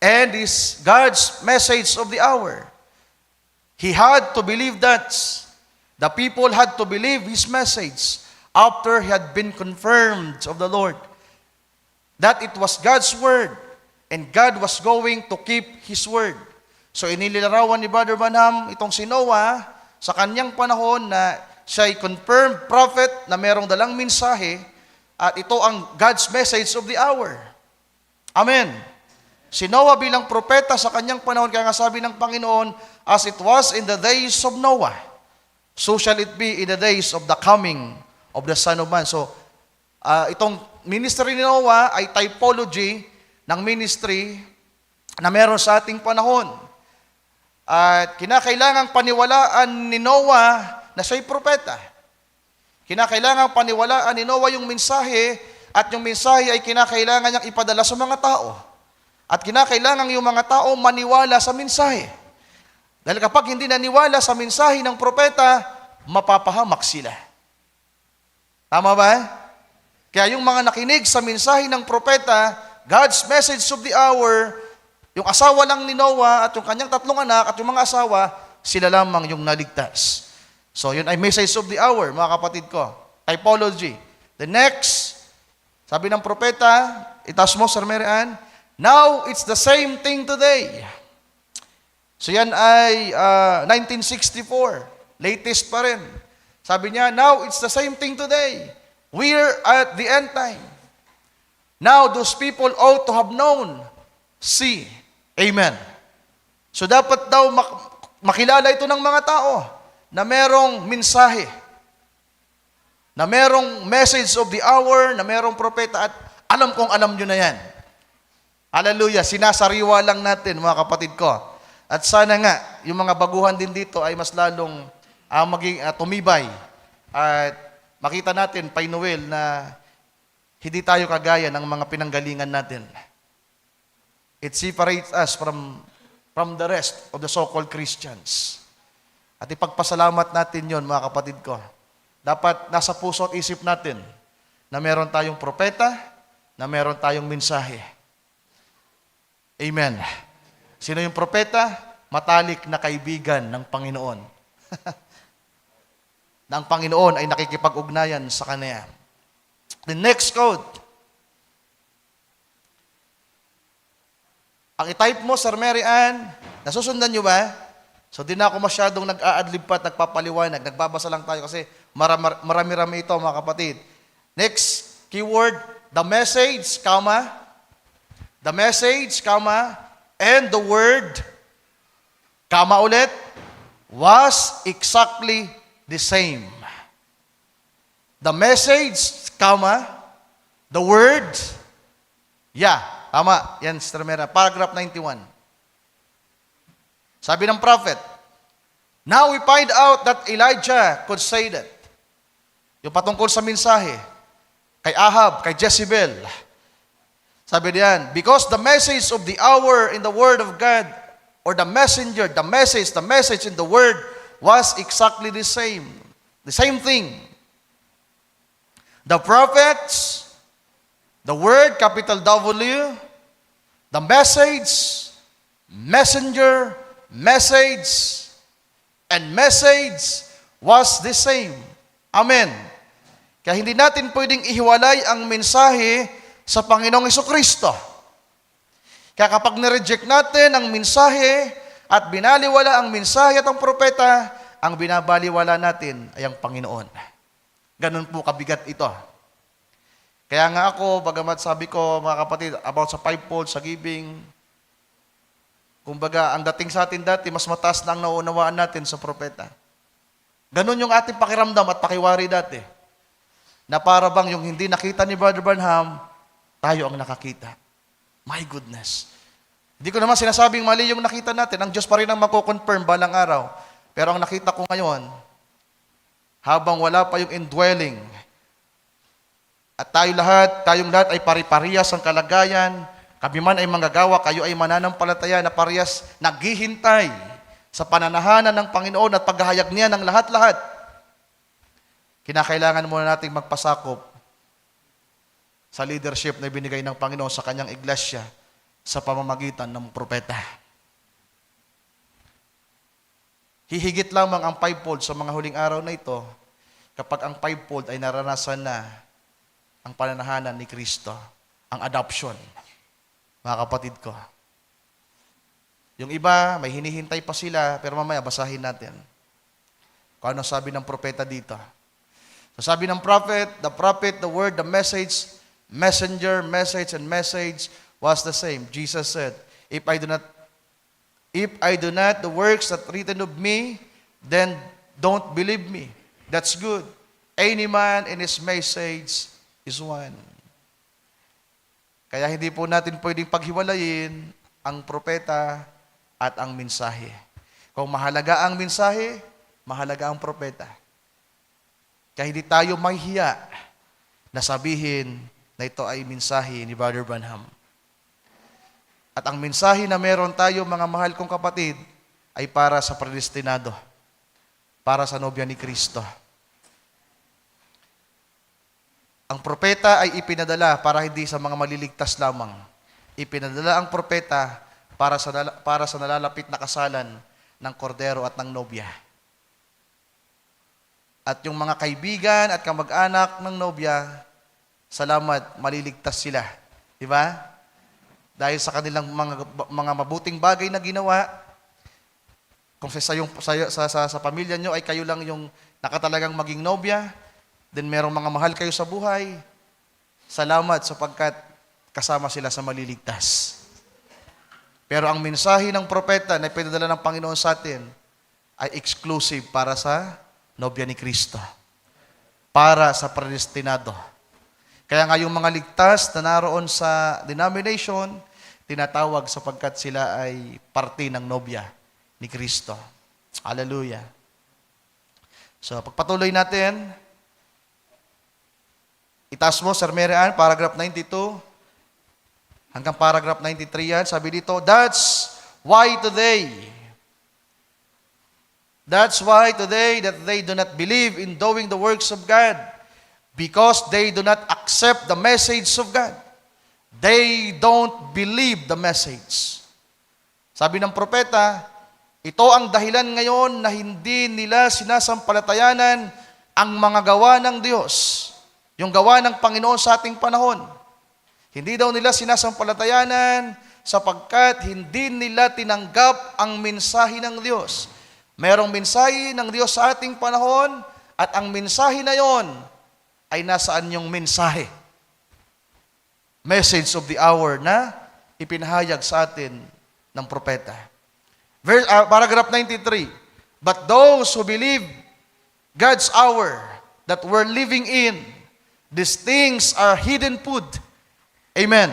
And is God's message of the hour. He had to believe that. The people had to believe His message after he had been confirmed of the Lord. That it was God's word. And God was going to keep His word. So inilarawan ni Brother Branham itong si Noah sa kanyang panahon na siya ay confirmed prophet na merong dalang mensahe at ito ang God's message of the hour. Amen. Si Noah bilang propeta sa kanyang panahon, kaya nga sabi ng Panginoon, as it was in the days of Noah, so shall it be in the days of the coming of the Son of Man. So, itong ministry ni Noah ay typology ng ministry na meron sa ating panahon. At kinakailangang paniwalaan ni Noah na siya'y propeta. Kinakailangang paniwalaan ni Noah yung mensahe at yung mensahe ay kinakailangan niyang ipadala sa mga tao. At kinakailangan yung mga tao maniwala sa mensahe. Dahil kapag hindi naniwala sa mensahe ng propeta, mapapahamak sila. Tama ba? Kaya yung mga nakinig sa mensahe ng propeta, God's message of the hour, yung asawa lang ni Noah at yung kanyang 3 anak at yung mga asawa, sila lamang yung naligtas. So, yun ay message of the hour, mga kapatid ko. Typology. The next, sabi ng propeta, itas mo, Sir Mary Ann, now, it's the same thing today. So yan ay 1964. Latest pa rin. Sabi niya, now, it's the same thing today. We're at the end time. Now, those people ought to have known. See. Amen. So dapat daw makilala ito ng mga tao na merong mensahe, na merong message of the hour, na merong propeta, at alam kong alam nyo na yan. Hallelujah, sinasariwa lang natin, mga kapatid ko. At sana nga, yung mga baguhan din dito ay mas lalong maging tumibay. At makita natin, Pai Noel, na hindi tayo kagaya ng mga pinanggalingan natin. It separates us from the rest of the so-called Christians. At ipagpasalamat natin yon, mga kapatid ko. Dapat nasa puso at isip natin na meron tayong propeta, na meron tayong mensahe. Amen. Sino yung propeta? Matalik na kaibigan ng Panginoon. Na ang Panginoon ay nakikipag-ugnayan sa kanya. The next code. Ang i-type mo, Sir Mary Ann, nasusundan nyo ba? So, di na ako masyadong nag-a-adlib pa at nagpapaliwanag. Nagbabasa lang tayo kasi marami-rami ito, mga kapatid. Next keyword, the message, the message, and the word, ulit, was exactly the same. The message, the word, tama, yan, Sister Mera, paragraph 91. Sabi ng prophet, now we find out that Elijah could say that. Yung patungkol sa mensahe, kay Ahab, kay Jezebel, sabi diyan, because the message of the hour in the word of God, or the messenger, the message in the word was exactly the same. The same thing. The prophets, the word, capital W, the message, messenger, message, and message was the same. Amen. Kaya hindi natin pwedeng ihiwalay ang mensahe sa Panginoong Hesukristo. Kaya kapag nireject natin ang mensahe at binaliwala ang mensahe at ang propeta, ang binabaliwala natin ay ang Panginoon. Ganun po kabigat ito. Kaya nga ako, bagamat sabi ko, mga kapatid, about sa fivefold, sa giving, kumbaga, ang dating sa atin dati, mas mataas na ang naunawaan natin sa propeta. Ganun yung ating pakiramdam at pakiwari dati. Na para bang yung hindi nakita ni Brother Branham, tayo ang nakakita. My goodness. Hindi ko naman sinasabing mali yung nakita natin. Ang Diyos pa rin ang mako-confirm balang araw. Pero ang nakita ko ngayon, habang wala pa yung indwelling, at tayong lahat ay pari-parihas ang kalagayan, kami man ay manggagawa, kayo ay mananampalataya na parehas naghihintay sa pananahanan ng Panginoon at paghahayag niya ng lahat-lahat. Kinakailangan muna nating magpasakop sa leadership na binigay ng Panginoon sa kanyang iglesia sa pamamagitan ng propeta. Hihigit lamang ang fivefold sa mga huling araw na ito kapag ang fivefold ay naranasan na ang pananahanan ni Kristo, ang adoption. Mga kapatid ko. Yung iba, may hinihintay pa sila, pero mamaya basahin natin. Kung ano sabi ng propeta dito. So sabi ng prophet, the word, the message, messenger, message, and message was the same. Jesus said, If I do not the works that written of me, then don't believe me. That's good. Any man in his message is one. Kaya hindi po natin pwedeng paghiwalayin ang propeta at ang mensahe. Kung mahalaga ang mensahe, mahalaga ang propeta. Kaya hindi tayo mahihiya na sabihin na ito ay mensahe ni Brother Branham. At ang mensahe na meron tayo, mga mahal kong kapatid, ay para sa predestinado, para sa nobya ni Kristo. Ang propeta ay ipinadala para hindi sa mga maliligtas lamang. Ipinadala ang propeta para sa nalalapit na kasalan ng kordero at ng nobya. At yung mga kaibigan at kamag-anak ng nobya, salamat, maliligtas sila. Di ba? Dahil sa kanilang mga mabuting bagay na ginawa, kung sa pamilya nyo ay kayo lang yung nakatalagang maging nobya, then merong mga mahal kayo sa buhay, salamat sapagkat kasama sila sa maliligtas. Pero ang mensahe ng propeta na pinadala ng Panginoon sa atin ay exclusive para sa nobya ni Kristo. Para sa predestinado. Kaya nga yung mga ligtas na naroon sa denomination, tinatawag sapagkat sila ay parte ng nobya ni Kristo. Hallelujah. So, pagpatuloy natin, itaas mo, Sir Marian, paragraph 92 hanggang paragraph 93 yan. Sabi dito, That's why today that they do not believe in doing the works of God because they do not accept the message of God. They don't believe the message. Sabi ng propeta, ito ang dahilan ngayon na hindi nila sinasampalatayanan ang mga gawa ng Diyos. Yung gawa ng Panginoon sa ating panahon. Hindi daw nila sinasampalatayanan sapagkat hindi nila tinanggap ang mensahe ng Diyos. Merong mensahe ng Diyos sa ating panahon at ang mensahe na yon ay nasaan yung mensahe. Message of the hour na ipinahayag sa atin ng propeta. Paragraph 93. But those who believe God's hour that we're living in, these things are hidden food. Amen.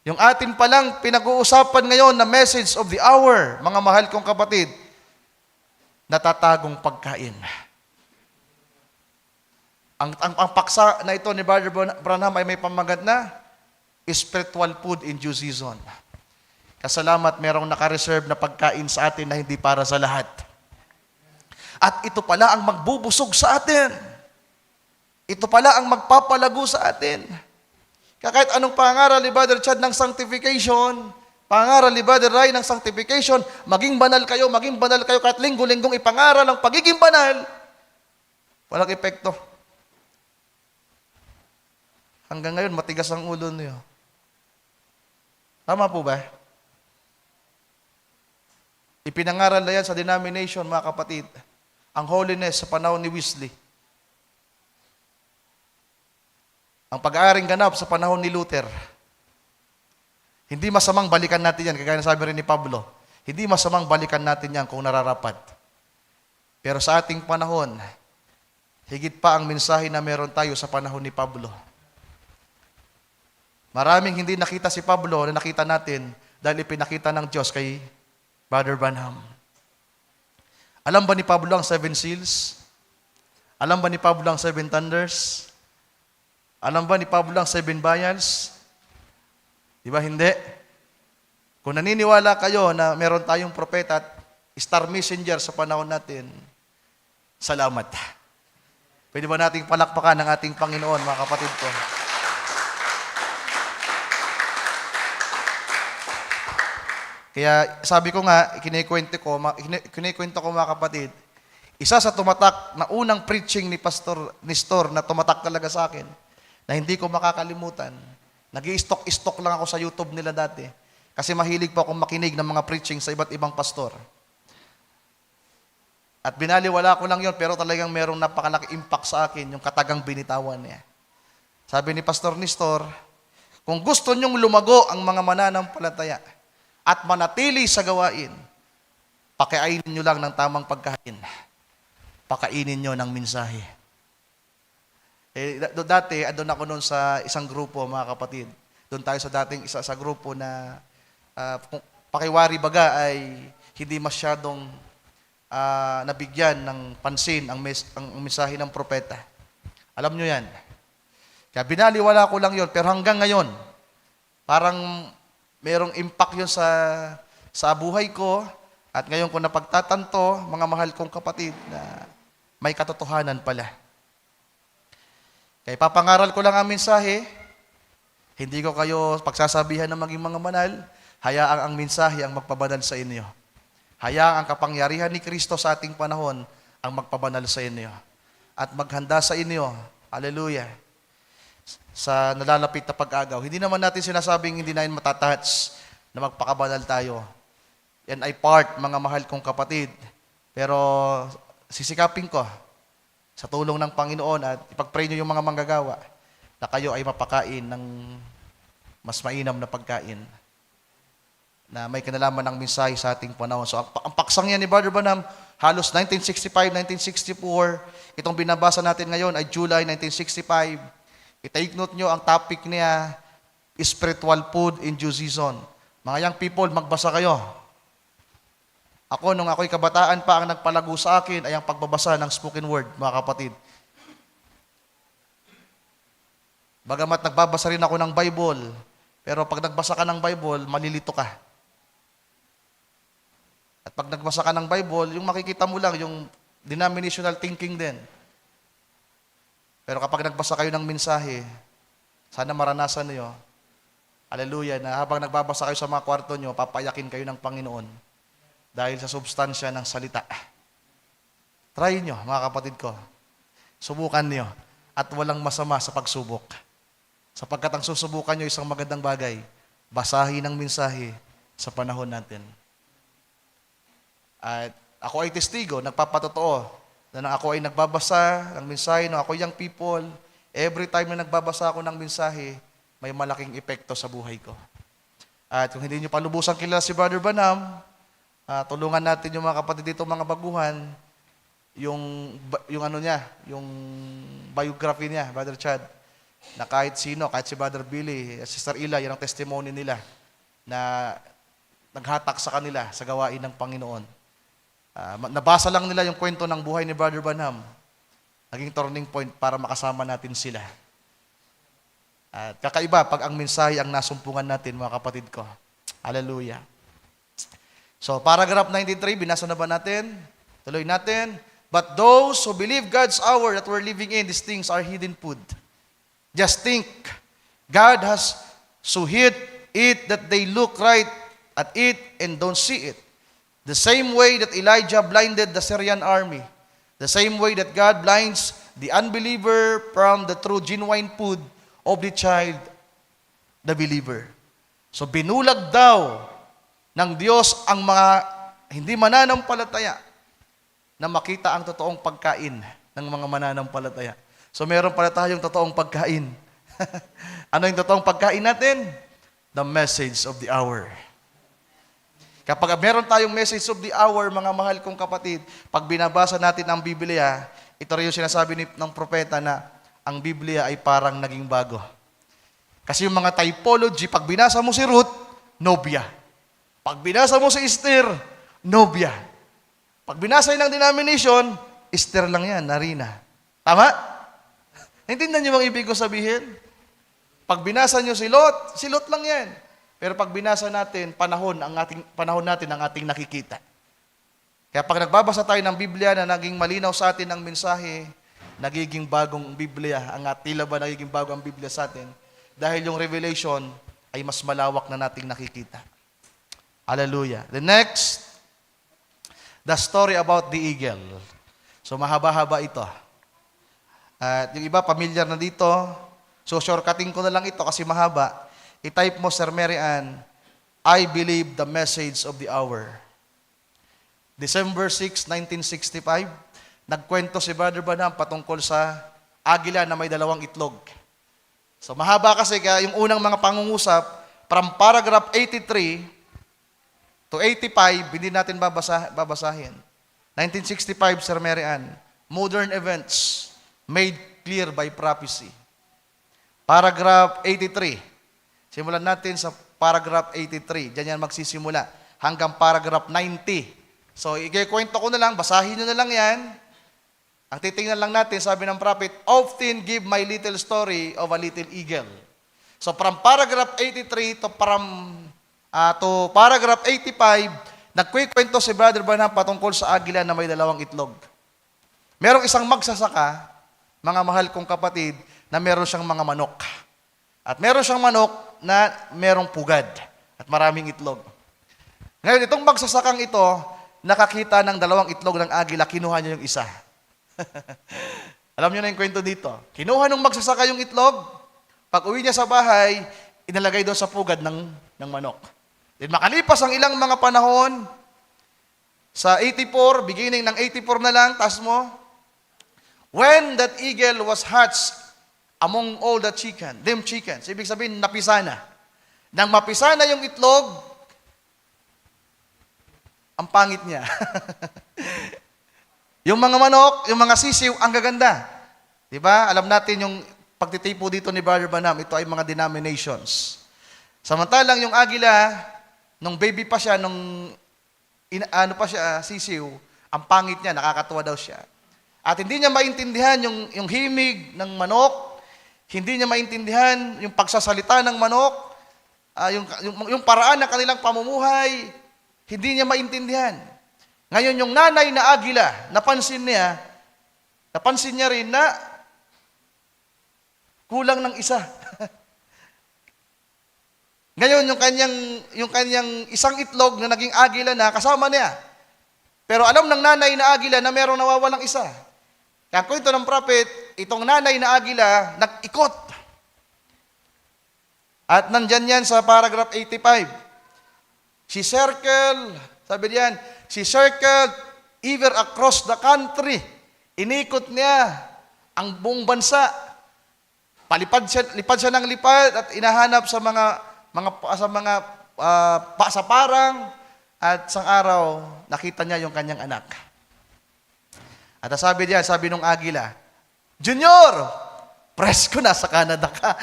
Yung atin palang pinag-uusapan ngayon na message of the hour, mga mahal kong kapatid, natatagong pagkain. Ang paksa na ito ni Brother Branham ay may pamagat na spiritual food in due season. Kasalamat, merong nakareserve na pagkain sa atin na hindi para sa lahat. At ito pala ang magbubusog sa atin. Ito pala ang magpapalago sa atin. Kaya kahit anong pangaral ni Brother Chad ng sanctification, Pangaral ni Brother Ray ng sanctification, maging banal kayo, kahit linggo-linggong ipangaral ang pagiging banal, walang epekto. Hanggang ngayon, matigas ang ulo niyo. Tama po ba? Ipinangaral na yan sa denomination, mga kapatid, ang holiness sa panahon ni Wesley. Ang pag-aaring ganap sa panahon ni Luther. Hindi masamang balikan natin yan, kagaya na sabi rin ni Pablo. Hindi masamang balikan natin yan kung nararapat. Pero sa ating panahon, higit pa ang mensahe na meron tayo sa panahon ni Pablo. Maraming hindi nakita si Pablo na nakita natin dahil ipinakita ng Diyos kay Brother Branham. Alam ba ni Pablo ang 7 seals? Alam ba ni Pablo ang 7 thunders? Alam ba ni Pablo ang 7 vials? Di ba hindi? Kung naniniwala kayo na meron tayong propeta at star messenger sa panahon natin, salamat. Pwede ba nating palakpakan ng ating Panginoon, mga kapatid ko? Kaya sabi ko nga, kinikwento ko mga kapatid, isa sa tumatak na unang preaching ni Pastor Nestor na tumatak talaga sa akin, na hindi ko makakalimutan. Nag-i-stock lang ako sa YouTube nila dati. Kasi mahilig po akong makinig ng mga preaching sa iba't ibang pastor. At binaliwala ko lang yon, pero talagang merong napakalaki impact sa akin, yung katagang binitawan niya. Sabi ni Pastor Nestor, kung gusto nyong lumago ang mga mananampalataya at manatili sa gawain, pakainin nyo lang ng tamang pagkain. Pakainin nyo ng mensahe. Dati, doon ako noon sa isang grupo, mga kapatid. Doon tayo sa dating isa sa grupo na pakiwari baga ay hindi masyadong nabigyan ng pansin ang mensahe ng propeta. Alam nyo yan. Kaya binaliwala ko lang yon, pero hanggang ngayon, parang merong impact yun sa buhay ko. At ngayon ko napagtatanto, mga mahal kong kapatid, na may katotohanan pala. Kaya papangaral ko lang ang mensahe, hindi ko kayo pagsasabihan na maging mga banal, hayaang ang mensahe ang magpabanal sa inyo. Hayaang ang kapangyarihan ni Kristo sa ating panahon ang magpabanal sa inyo. At maghanda sa inyo, hallelujah, sa nalalapit na pag-agaw. Hindi naman natin sinasabing hindi natin matatouch na magpakabanal tayo. Yan ay part, mga mahal kong kapatid. Pero sisikapin ko sa tulong ng Panginoon at ipag-pray nyo yung mga manggagawa na kayo ay mapakain ng mas mainam na pagkain na may kinalaman ng mensahe sa ating panahon. So, ang paksang yan ni Brother Branham, halos 1965, 1964. Itong binabasa natin ngayon ay July 1965. I-take note nyo, ang topic niya, spiritual food in due season. Mga young people, magbasa kayo. Ako, nung ako'y kabataan pa, ang nagpalago sa akin ay ang pagbabasa ng spoken word, mga kapatid. Bagamat nagbabasa rin ako ng Bible, pero pag nagbasa ka ng Bible, malilito ka. At pag nagbasa ka ng Bible, yung makikita mo lang, yung denominational thinking din. Pero kapag nagbasa kayo ng mensahe, sana maranasan niyo, hallelujah, na habang nagbabasa kayo sa mga kwarto nyo, papayakin kayo ng Panginoon. Dahil sa substansya ng salita. Try nyo, mga kapatid ko. Subukan nyo. At walang masama sa pagsubok. Sapagkat ang susubukan nyo isang magandang bagay, basahin ang mensahe sa panahon natin. At ako ay testigo, nagpapatotoo, na ako ay nagbabasa ng mensahe, no, ako young people, every time na nagbabasa ako ng mensahe, may malaking epekto sa buhay ko. At kung hindi nyo pa lubusang kilala si Brother Branham, tulungan natin yung mga kapatid dito, mga baguhan, yung ano niya, yung biography niya, Brother Chad, na kahit sino, kahit si Brother Billy, Sister Ila, yan ang testimony nila na naghatak sa kanila sa gawain ng Panginoon. Nabasa lang nila yung kwento ng buhay ni Brother Branham. Naging turning point para makasama natin sila. At kakaiba pag ang mensahe ang nasumpungan natin, mga kapatid ko. Hallelujah. So, paragraph 93, binasa na ba natin? Tuloy natin. But those who believe God's hour that we're living in, these things are hidden food. Just think, God has so hid it that they look right at it and don't see it. The same way that Elijah blinded the Syrian army. The same way that God blinds the unbeliever from the true genuine food of the child, the believer. So binulag daw ng Diyos ang mga hindi mananampalataya na makita ang totoong pagkain ng mga mananampalataya. So meron pala tayong totoong pagkain. Ano yung totoong pagkain natin? The message of the hour. Kapag meron tayong message of the hour, mga mahal kong kapatid, pag binabasa natin ang Biblia, ito rin yung sinasabi ng propeta na ang Biblia ay parang naging bago. Kasi yung mga typology, pag binasa mo si Ruth, nobya. Pag binasa mo si Esther, nobya. Pag binasa ng denomination, Esther lang yan, Narina. Tama? Naintindihan niyo bang ibig ko sabihin? Pag binasa niyo si Lot lang yan. Pero pag binasa natin, panahon natin ang ating nakikita. Kaya pag nagbabasa tayo ng Biblia na naging malinaw sa atin ang mensahe, nagiging bagong Biblia, tila ba nagiging bago ang Biblia sa atin? Dahil yung revelation ay mas malawak na nating nakikita. Hallelujah. The next, the story about the eagle. So mahaba-haba ito. At yung iba, familiar na dito. So shortcutting ko na lang ito kasi mahaba. I-type mo, Sir Mary Ann, I believe the message of the hour. December 6, 1965, nagkwento si Brother Branham patungkol sa agila na may dalawang itlog. So mahaba kasi kaya yung unang mga pangungusap, from paragraph 83 to 85, hindi natin babasahin. 1965, Sir Mary Ann, modern events made clear by prophecy. Paragraph 83. Simulan natin sa paragraph 83. Diyan yan magsisimula. Hanggang paragraph 90. So, ikikwento ko na lang. Basahin nyo na lang yan. Ang titingnan lang natin, sabi ng prophet, often give my little story of a little eagle. So, from paragraph 83 to paragraph 85, nagkwikwento si Brother Branham patungkol sa agila na may dalawang itlog. Merong isang magsasaka, mga mahal kong kapatid, na meron siyang mga manok. At meron siyang manok na merong pugad at maraming itlog. Ngayon, itong magsasakang ito, nakakita ng dalawang itlog ng agila, kinuha niya yung isa. Alam niyo na yung kwento dito. Kinuha ng magsasaka yung itlog, pag uwi niya sa bahay, inalagay doon sa pugad ng manok. Then makalipas ang ilang mga panahon, sa 84, beginning ng 84 na lang, taas mo, when that eagle was hatched among all the chickens. Ibig sabihin, napisa na. Nang mapisa na yung itlog, ang pangit niya. Yung mga manok, yung mga sisiw, ang gaganda. Diba? Alam natin yung pagtitipo dito ni Brother Branham, ito ay mga denominations. Samantalang yung agila, nung baby pa siya, sisiw, ang pangit niya, nakakatuwa daw siya. At hindi niya maintindihan yung himig ng manok, hindi niya maintindihan yung pagsasalita ng manok, yung paraan ng kanilang pamumuhay, hindi niya maintindihan. Ngayon, yung nanay na agila, napansin niya rin na kulang ng isa. Ngayon, yung kanyang isang itlog na naging agila na, kasama niya. Pero alam ng nanay na agila na merong nawawalang isa. Kaya kwento ng prophet, itong nanay na agila, nag-ikot. At nandyan yan sa paragraph 85. She circled even across the country. Inikot niya ang buong bansa. Lipad siya ng lipad at inahanap sa pasaparang at sang araw, nakita niya yung kanyang anak. At sabi nung agila, Junior, presko na sa Canada ka.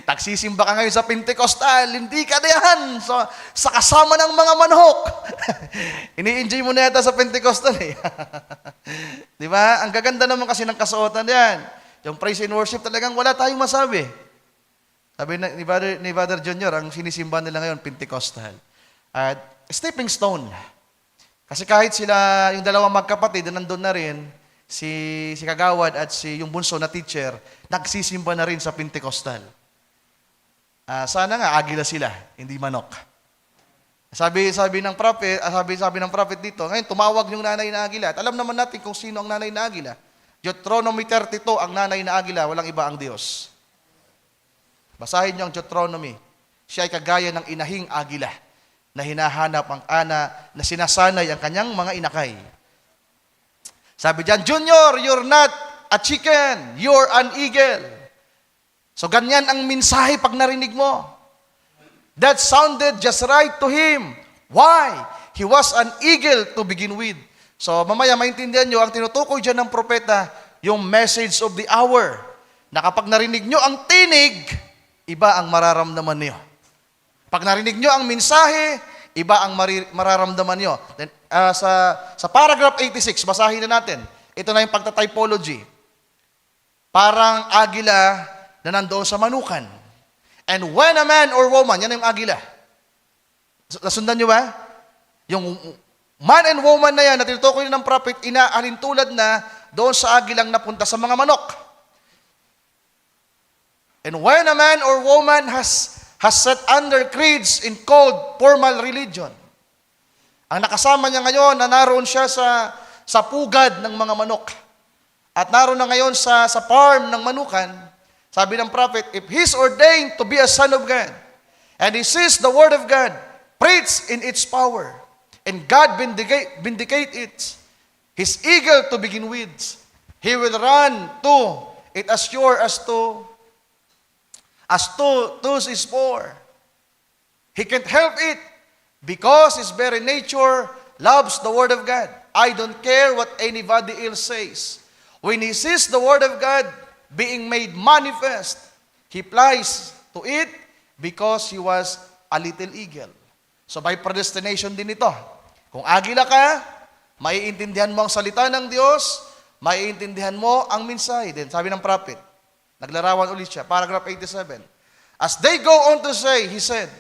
Nagsisimba ka ngayon sa Pentecostal, hindi ka na yan. So, sa kasama ng mga manok. Ini-enjoy mo na yata sa Pentecostal eh. Di ba? Ang gaganda naman kasi ng kasuotan yan. Yung praise and worship talagang wala tayong masabi. Sabi ni Brother Junior, ang sinisimba nila ngayon, Pentecostal. At stepping stone. Kasi kahit sila, yung dalawang magkapatid na nandun na rin, si Kagawad at yung bunso na teacher, nagsisimba na rin sa Pentecostal. Sana nga, agila sila, hindi manok. Sabi ng prophet dito, ngayon tumawag yung nanay na Agila. At alam naman natin kung sino ang nanay na Agila. Deuteronomy 32, ang nanay na Agila, walang iba ang Diyos. Basahin niyo ang Deuteronomy. Siya ay kagaya ng inahing Agila na hinahanap ang ana na sinasanay ang kanyang mga inakay. Sabi diyan, Junior, you're not a chicken, you're an eagle. So ganyan ang mensahe pag narinig mo. That sounded just right to him. Why? He was an eagle to begin with. So mamaya maintindihan nyo, ang tinutukoy dyan ng propeta, yung message of the hour. Na kapag narinig nyo ang tinig, iba ang mararamdaman niyo. Pag narinig nyo ang mensahe, iba ang mararamdaman nyo. Then, sa paragraph 86, basahin na natin. Ito na yung pagta-typology. Parang agila na nandoon sa manukan. And when a man or woman, yan yung agila. Nasundan nyo ba? Yung man and woman na yan, na tinutukoy ng prophet, inaalintulad na doon sa agilang napunta sa mga manok. And when a man or woman has set under creeds in called formal religion, ang nakasama niya ngayon na naroon siya sa pugad ng mga manok. At naroon na ngayon sa farm ng manukan. Sabi ng prophet, if he's ordained to be a son of God, and he sees the word of God preached in its power, and God vindicate it, he's eager to begin with. He will run to it as sure as two is four. He can't help it because his very nature loves the word of God. I don't care what anybody else says. When he sees the word of God being made manifest, he flies to it because he was a little eagle. So by predestination din ito. Kung agila ka, maiintindihan mo ang salita ng Diyos, maiintindihan mo ang mensahe din. Sabi ng prophet, naglarawan ulit siya, paragraph 87. As they go on to say, he said,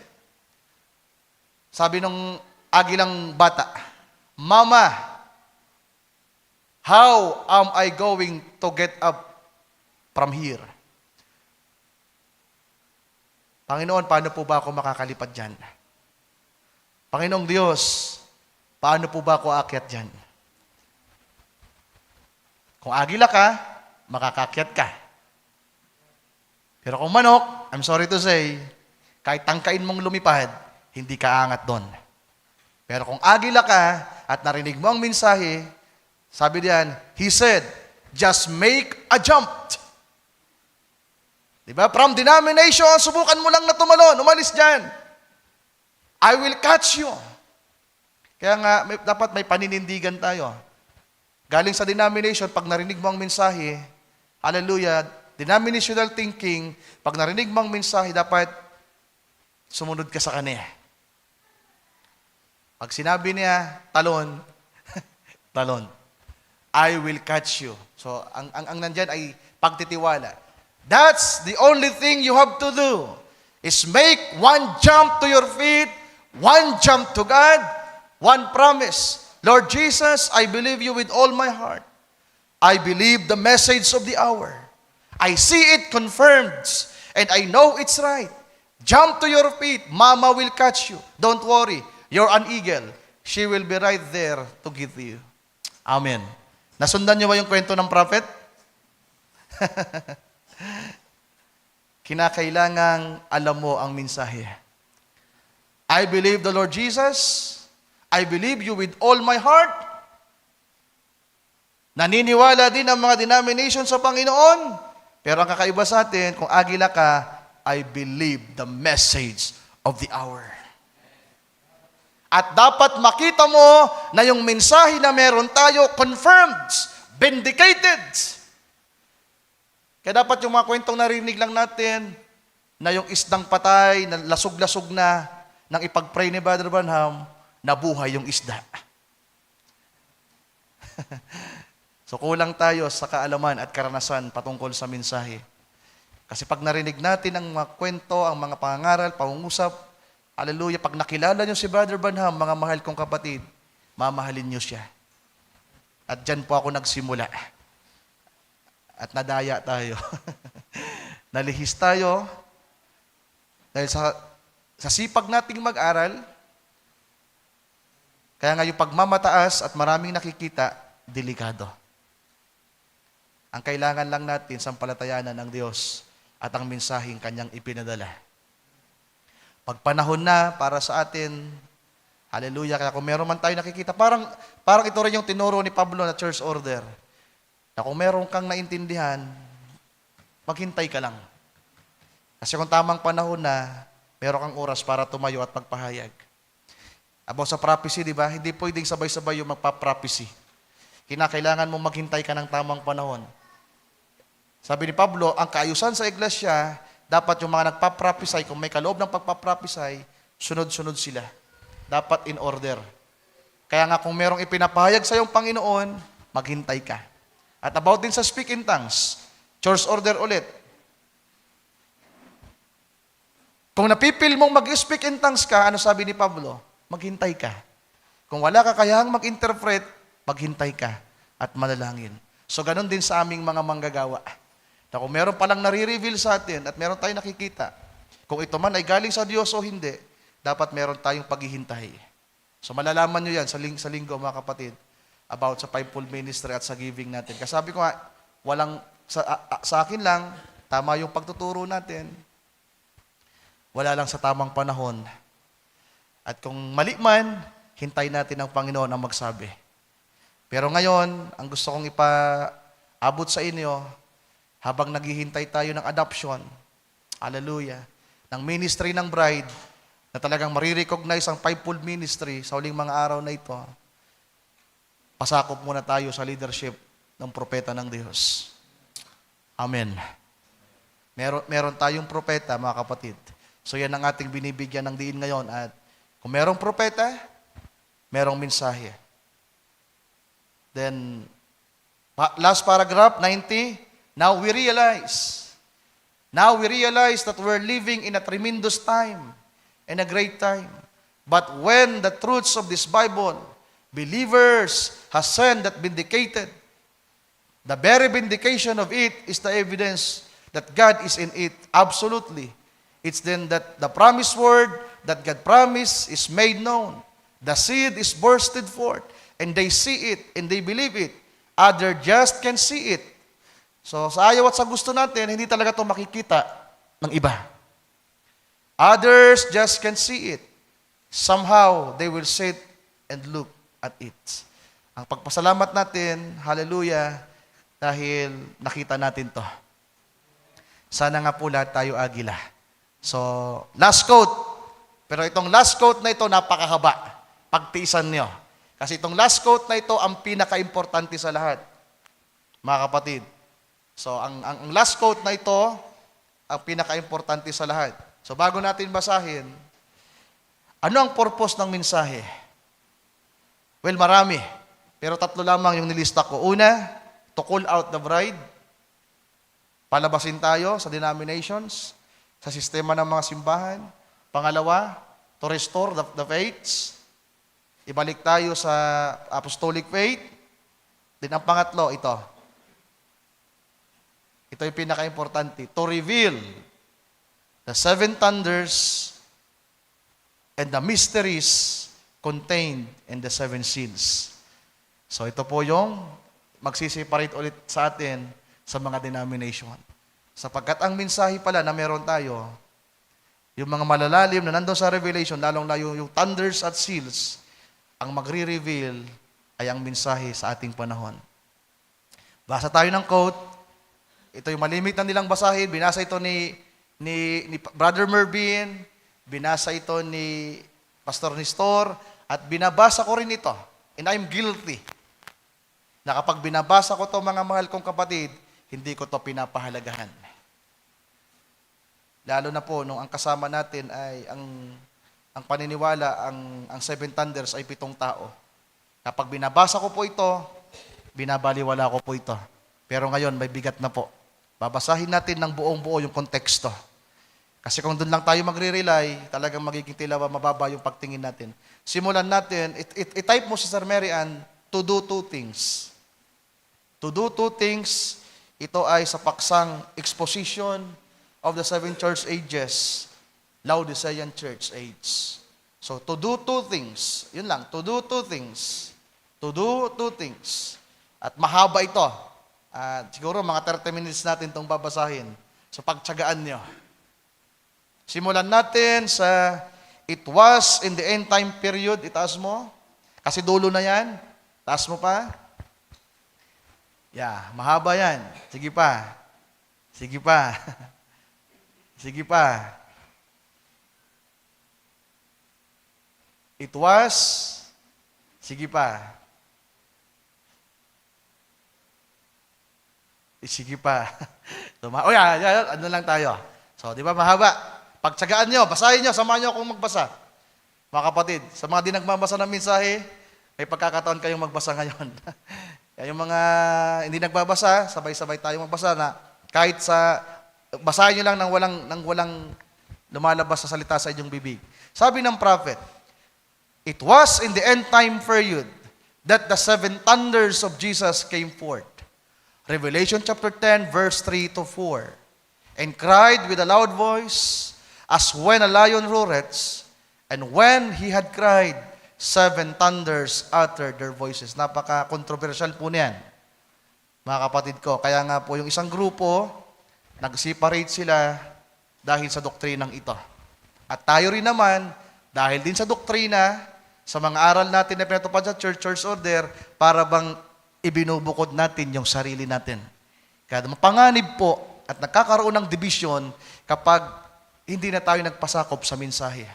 sabi ng agilang bata, Mama, how am I going to get up from here? Panginoon, paano po ba ako makakalipad dyan? Panginoong Diyos, paano po ba ako aakyat dyan? Kung agila ka, makakakyat ka. Pero kung manok, I'm sorry to say, kahit tangkain mong lumipad, hindi ka aangat doon. Pero kung agila ka at narinig mo ang mensahe, sabi diyan, he said, just make a jump. Diba? From denomination, subukan mo lang na tumalon, umalis dyan. I will catch you. Kaya nga, dapat may paninindigan tayo. Galing sa denomination, pag narinig mo ang mensahe, hallelujah, denominational thinking, pag narinig mo ang mensahe, dapat sumunod ka sa kanya. Pag sinabi niya, talon, talon. I will catch you. So, ang nandyan ay pagtitiwala. That's the only thing you have to do, is make one jump to your feet, one jump to God, one promise. Lord Jesus, I believe you with all my heart. I believe the message of the hour. I see it confirmed, and I know it's right. Jump to your feet. Mama will catch you. Don't worry. You're an eagle. She will be right there to give you. Amen. Nasundan niyo ba yung kwento ng prophet? Kinakailangang alam mo ang mensahe. I believe the Lord Jesus. I believe you with all my heart. Naniniwala din ang mga denomination sa Panginoon. Pero ang kakaiba sa atin, kung agila ka, I believe the message of the hour. At dapat makita mo na yung mensahe na meron tayo confirmed, vindicated. Kaya dapat yung mga kwentong narinig lang natin na yung isdang patay, na lasog-lasog na, nang ipag-pray ni Brother Branham, nabuhay yung isda. So kulang tayo sa kaalaman at karanasan patungkol sa mensahe. Kasi pag narinig natin ang mga kwento, ang mga pangangaral, pangungusap, hallelujah, pag nakilala nyo si Brother Branham, mga mahal kong kapatid, mamahalin nyo siya. At dyan po ako nagsimula. At nadaya tayo. Nalihis tayo dahil sa sipag nating mag-aral, Kaya nga yung pagmamataas at maraming nakikita, delikado. Ang kailangan lang natin, sampalatayanan ng Diyos at ang mensaheng Kanyang ipinadala. Pag panahon na para sa atin, hallelujah, kaya kung meron man tayo nakikita, parang ito rin yung tinuro ni Pablo na church order. Na kung meron kang naintindihan, maghintay ka lang. Kasi kung tamang panahon na, meron kang oras para tumayo at magpahayag. About sa prophecy, di ba? Hindi pwedeng sabay-sabay yung magpa-prophecy. Kinakailangan mo maghintay ka ng tamang panahon. Sabi ni Pablo, ang kaayusan sa iglesia, dapat yung mga nagpa-prophesy, kung may kaloob ng pagpa-prophesy, sunod-sunod sila. Dapat in order. Kaya nga kung merong ipinapahayag sa iyong Panginoon, maghintay ka. At about din sa speak in tongues, church order ulit. Kung napipil mong mag-speak in tongues ka, ano sabi ni Pablo? Maghintay ka. Kung wala ka kayang mag-interpret, maghintay ka at manalangin. So ganun din sa aming mga manggagawa. Na kung meron palang nare-reveal sa atin at meron tayong nakikita, kung ito man ay galing sa Diyos o hindi, dapat meron tayong paghihintay. So malalaman nyo yan sa linggo mga kapatid, about sa fivefold ministry at sa giving natin. Kasi sabi ko nga, sa akin lang, tama yung pagtuturo natin, wala lang sa tamang panahon. At kung mali man, hintay natin ang Panginoon ang magsabi. Pero ngayon, ang gusto kong ipaabot sa inyo, habang naghihintay tayo ng adoption, hallelujah, ng ministry ng bride, na talagang marirecognize ang fivefold ministry sa huling mga araw na ito, pasakop muna tayo sa leadership ng propeta ng Diyos. Amen. Meron tayong propeta, mga kapatid. So yan ang ating binibigyan ng diin ngayon. At kung merong propeta, merong mensahe. Then, last paragraph, 90, now we realize that we're living in a tremendous time and a great time. But when the truths of this Bible, believers has seen that vindicated, the very vindication of it is the evidence that God is in it. Absolutely. It's then that the promised word that God promised is made known. The seed is bursted forth, and they see it, and they believe it. Others just can see it. So, sa ayaw at sa gusto natin, hindi talaga ito makikita ng iba. Others just can see it. Somehow, they will sit and look at it. Ang pagpasalamat natin, hallelujah, dahil nakita natin to. Sana nga po lahat tayo agila. So, last quote. Pero itong last quote na ito, napakahaba. Pagtiisan nyo. Kasi itong last quote na ito, ang pinaka-importante sa lahat. Mga kapatid. So, ang last quote na ito, ang pinaka-importante sa lahat. So, bago natin basahin, ano ang purpose ng mensahe? Well, marami. Pero 3 lamang yung nilista ko. Una, to call out the bride. Palabasin tayo sa denominations, sa sistema ng mga simbahan. Pangalawa, to restore the faiths. Ibalik tayo sa apostolic faith. Then ang pangatlo, ito. Ito yung pinaka-importante. To reveal the 7 thunders and the mysteries contained in the 7 seals. So ito po yung magsiseparate ulit sa atin sa mga denomination. Sapagkat ang mensahe pala na meron tayo, yung mga malalalim na nandun sa Revelation, lalong na yung thunders at seals, ang magre-reveal ay ang mensahe sa ating panahon. Basa tayo ng quote. Ito yung malimit na nilang basahin. Binasa ito ni Brother Mervin, binasa ito ni Pastor Nestor, at binabasa ko rin ito. And I'm guilty na kapag binabasa ko to mga mahal kong kapatid, hindi ko to pinapahalagahan. Lalo na po nung ang kasama natin ay ang paniniwala, ang 7 thunders ay 7 tao. Kapag binabasa ko po ito, binabaliwala ko po ito. Pero ngayon may bigat na po. Babasahin natin ng buong-buo yung konteksto. Kasi kung doon lang tayo magre-rely, talagang magiging tilawa, mababa yung pagtingin natin. Simulan natin, i-type mo si Sir Mary Ann, to do 2 things. To do 2 things, ito ay sa paksang exposition of the 7 church ages, Laodicean church age. So, to do two things. Yun lang, to do two things. To do two things. At mahaba ito. At siguro mga 30 minutes natin itong babasahin. So, pagtsagaan nyo. Simulan natin sa it was in the end time period. Itaas mo. Kasi dulo na yan. Taas mo pa. Yeah, mahaba yan. Sige pa. Sige pa. Sige pa. It was. Sige pa. Sige pa. O yan, ano lang tayo. So, di ba mahaba? Pagtsagaan nyo, basahin nyo, samahan nyo akong magbasa. Mga kapatid, sa mga di nagmabasa ng mensahe, may pagkakataon kayong magbasa ngayon. Kaya yung mga hindi nagbabasa, sabay-sabay tayong magbasa na kahit sa, basahin nyo lang nang walang lumalabas sa salita sa inyong bibig. Sabi ng prophet, it was in the end time period that the seven thunders of Jesus came forth. Revelation chapter 10, verse 3 to 4. And cried with a loud voice, as when a lion roareth, and when he had cried, seven thunders uttered their voices. Napaka-controversial po niyan, mga kapatid ko. Kaya nga po yung isang grupo, nag-separate sila dahil sa doktrinang ito. At tayo rin naman, dahil din sa doktrina, sa mga aral natin na pinatupad sa church order, para bang ibinubukod natin yung sarili natin. Kaya mapanganib po at nagkakaroon ng division kapag hindi na tayo nagpasakop sa mensahe.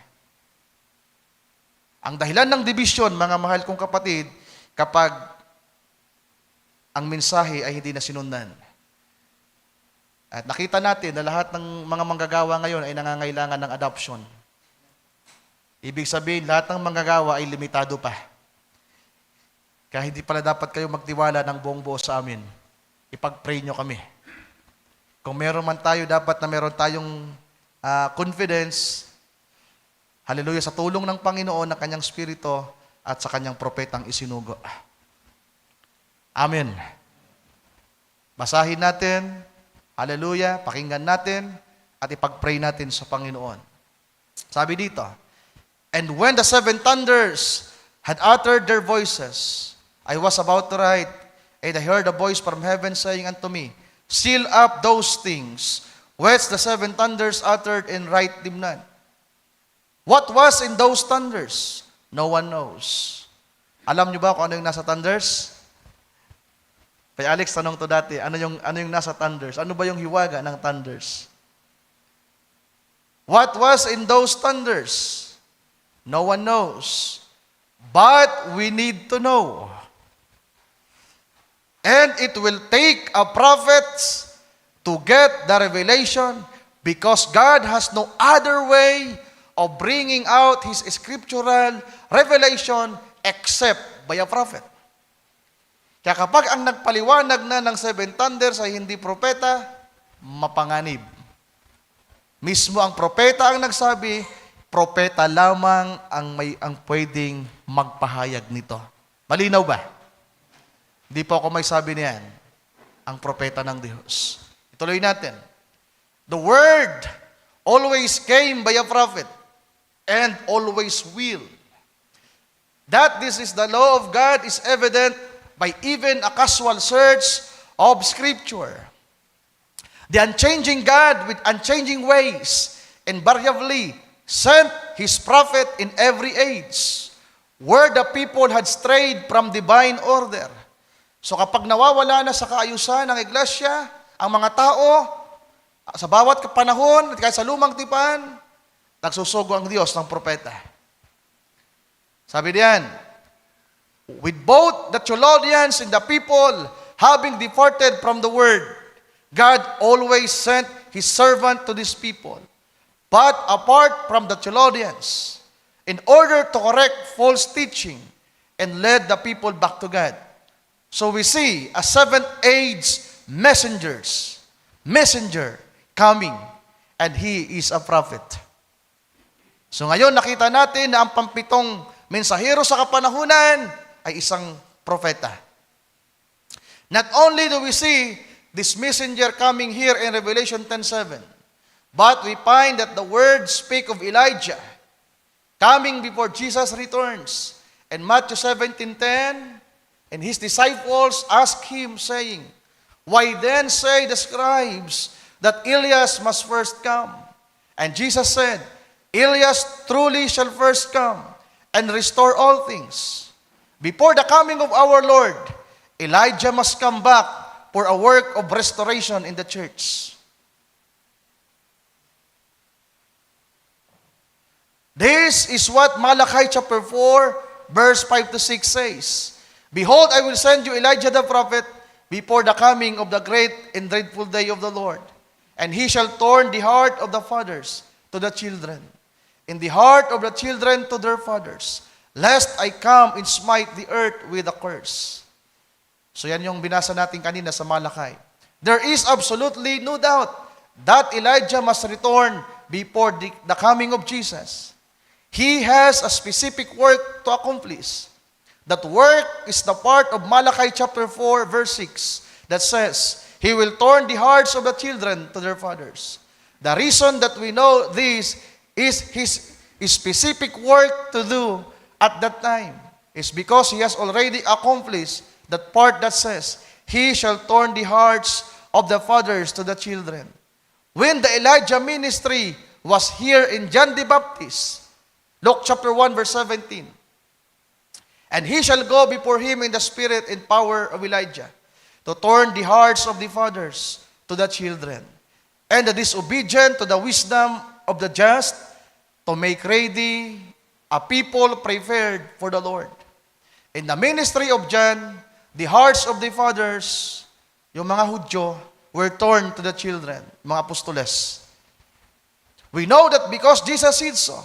Ang dahilan ng division, mga mahal kong kapatid, kapag ang mensahe ay hindi na sinundan. At nakita natin na lahat ng mga manggagawa ngayon ay nangangailangan ng adoption. Ibig sabihin, lahat ng manggagawa ay limitado pa. Kaya hindi pala dapat kayo magtiwala ng buong buo sa amin. Ipag-pray nyo kami. Kung meron man tayo, dapat na meron tayong confidence, hallelujah, sa tulong ng Panginoon, ng kanyang Espiritu, at sa kanyang propetang isinugo. Amen. Basahin natin, hallelujah, pakinggan natin, at ipag-pray natin sa Panginoon. Sabi dito, and when the seven thunders had uttered their voices, I was about to write, and I heard a voice from heaven saying unto me, seal up those things which the seven thunders uttered, and write them not. What was in those thunders? No one knows. Alam niyo ba kung ano yung nasa thunders? Kay Alex, tanong to dati, ano yung nasa thunders? Ano ba yung hiwaga ng thunders? What was in those thunders? No one knows. But we need to know. And it will take a prophet to get the revelation, because God has no other way of bringing out His scriptural revelation except by a prophet. Kaya kapag ang nagpaliwanag na ng seven thunders ay hindi propeta, mapanganib. Mismo ang propeta ang nagsabi, propeta lamang ang pwedeng magpahayag nito. Malinaw ba? Hindi po ako may sabi niyan. Ang propeta ng Diyos. Ituloy natin. The word always came by a prophet and always will. That this is the law of God is evident by even a casual search of Scripture. The unchanging God with unchanging ways invariably sent His prophet in every age, where the people had strayed from divine order. So kapag nawawala na sa kaayusan ng iglesia, ang mga tao, sa bawat panahon, at kahit sa lumang tipan, nagsusugo ang Diyos ng propeta. Sabi diyan, with both the Chaldeans and the people having departed from the word, God always sent His servant to these people. But apart from the Chaldeans, in order to correct false teaching and lead the people back to God. So we see a seventh age messenger coming, and he is a prophet. So ngayon nakita natin na ang pampitong mensahero sa kapanahunan ay isang propeta. Not only do we see this messenger coming here in Revelation 10:7, but we find that the words speak of Elijah. coming before Jesus returns. And Matthew 17:10, and his disciples asked him, saying, Why then say the scribes that Elias must first come? And Jesus said, Elias truly shall first come and restore all things. Before the coming of our Lord, Elijah must come back for a work of restoration in the church. This is what Malachi chapter 4, verse 5 to 6 says. Behold, I will send you Elijah the prophet before the coming of the great and dreadful day of the Lord. And he shall turn the heart of the fathers to the children, and the heart of the children to their fathers, lest I come and smite the earth with a curse. So yan yung binasa natin kanina sa Malachi. There is absolutely no doubt that Elijah must return before the coming of Jesus. He has a specific work to accomplish. That work is the part of Malachi chapter 4, verse 6, that says, He will turn the hearts of the children to their fathers. The reason that we know this is his specific work to do at that time is because he has already accomplished that part that says, He shall turn the hearts of the fathers to the children. When the Elijah ministry was here in John the Baptist, Luke chapter 1, verse 17, and he shall go before him in the spirit and power of Elijah, to turn the hearts of the fathers to the children, and the disobedient to the wisdom of the just, to make ready a people prepared for the Lord. In the ministry of John, the hearts of the fathers, yung mga Hudyo, were turned to the children, mga apostoles. We know that because Jesus said so,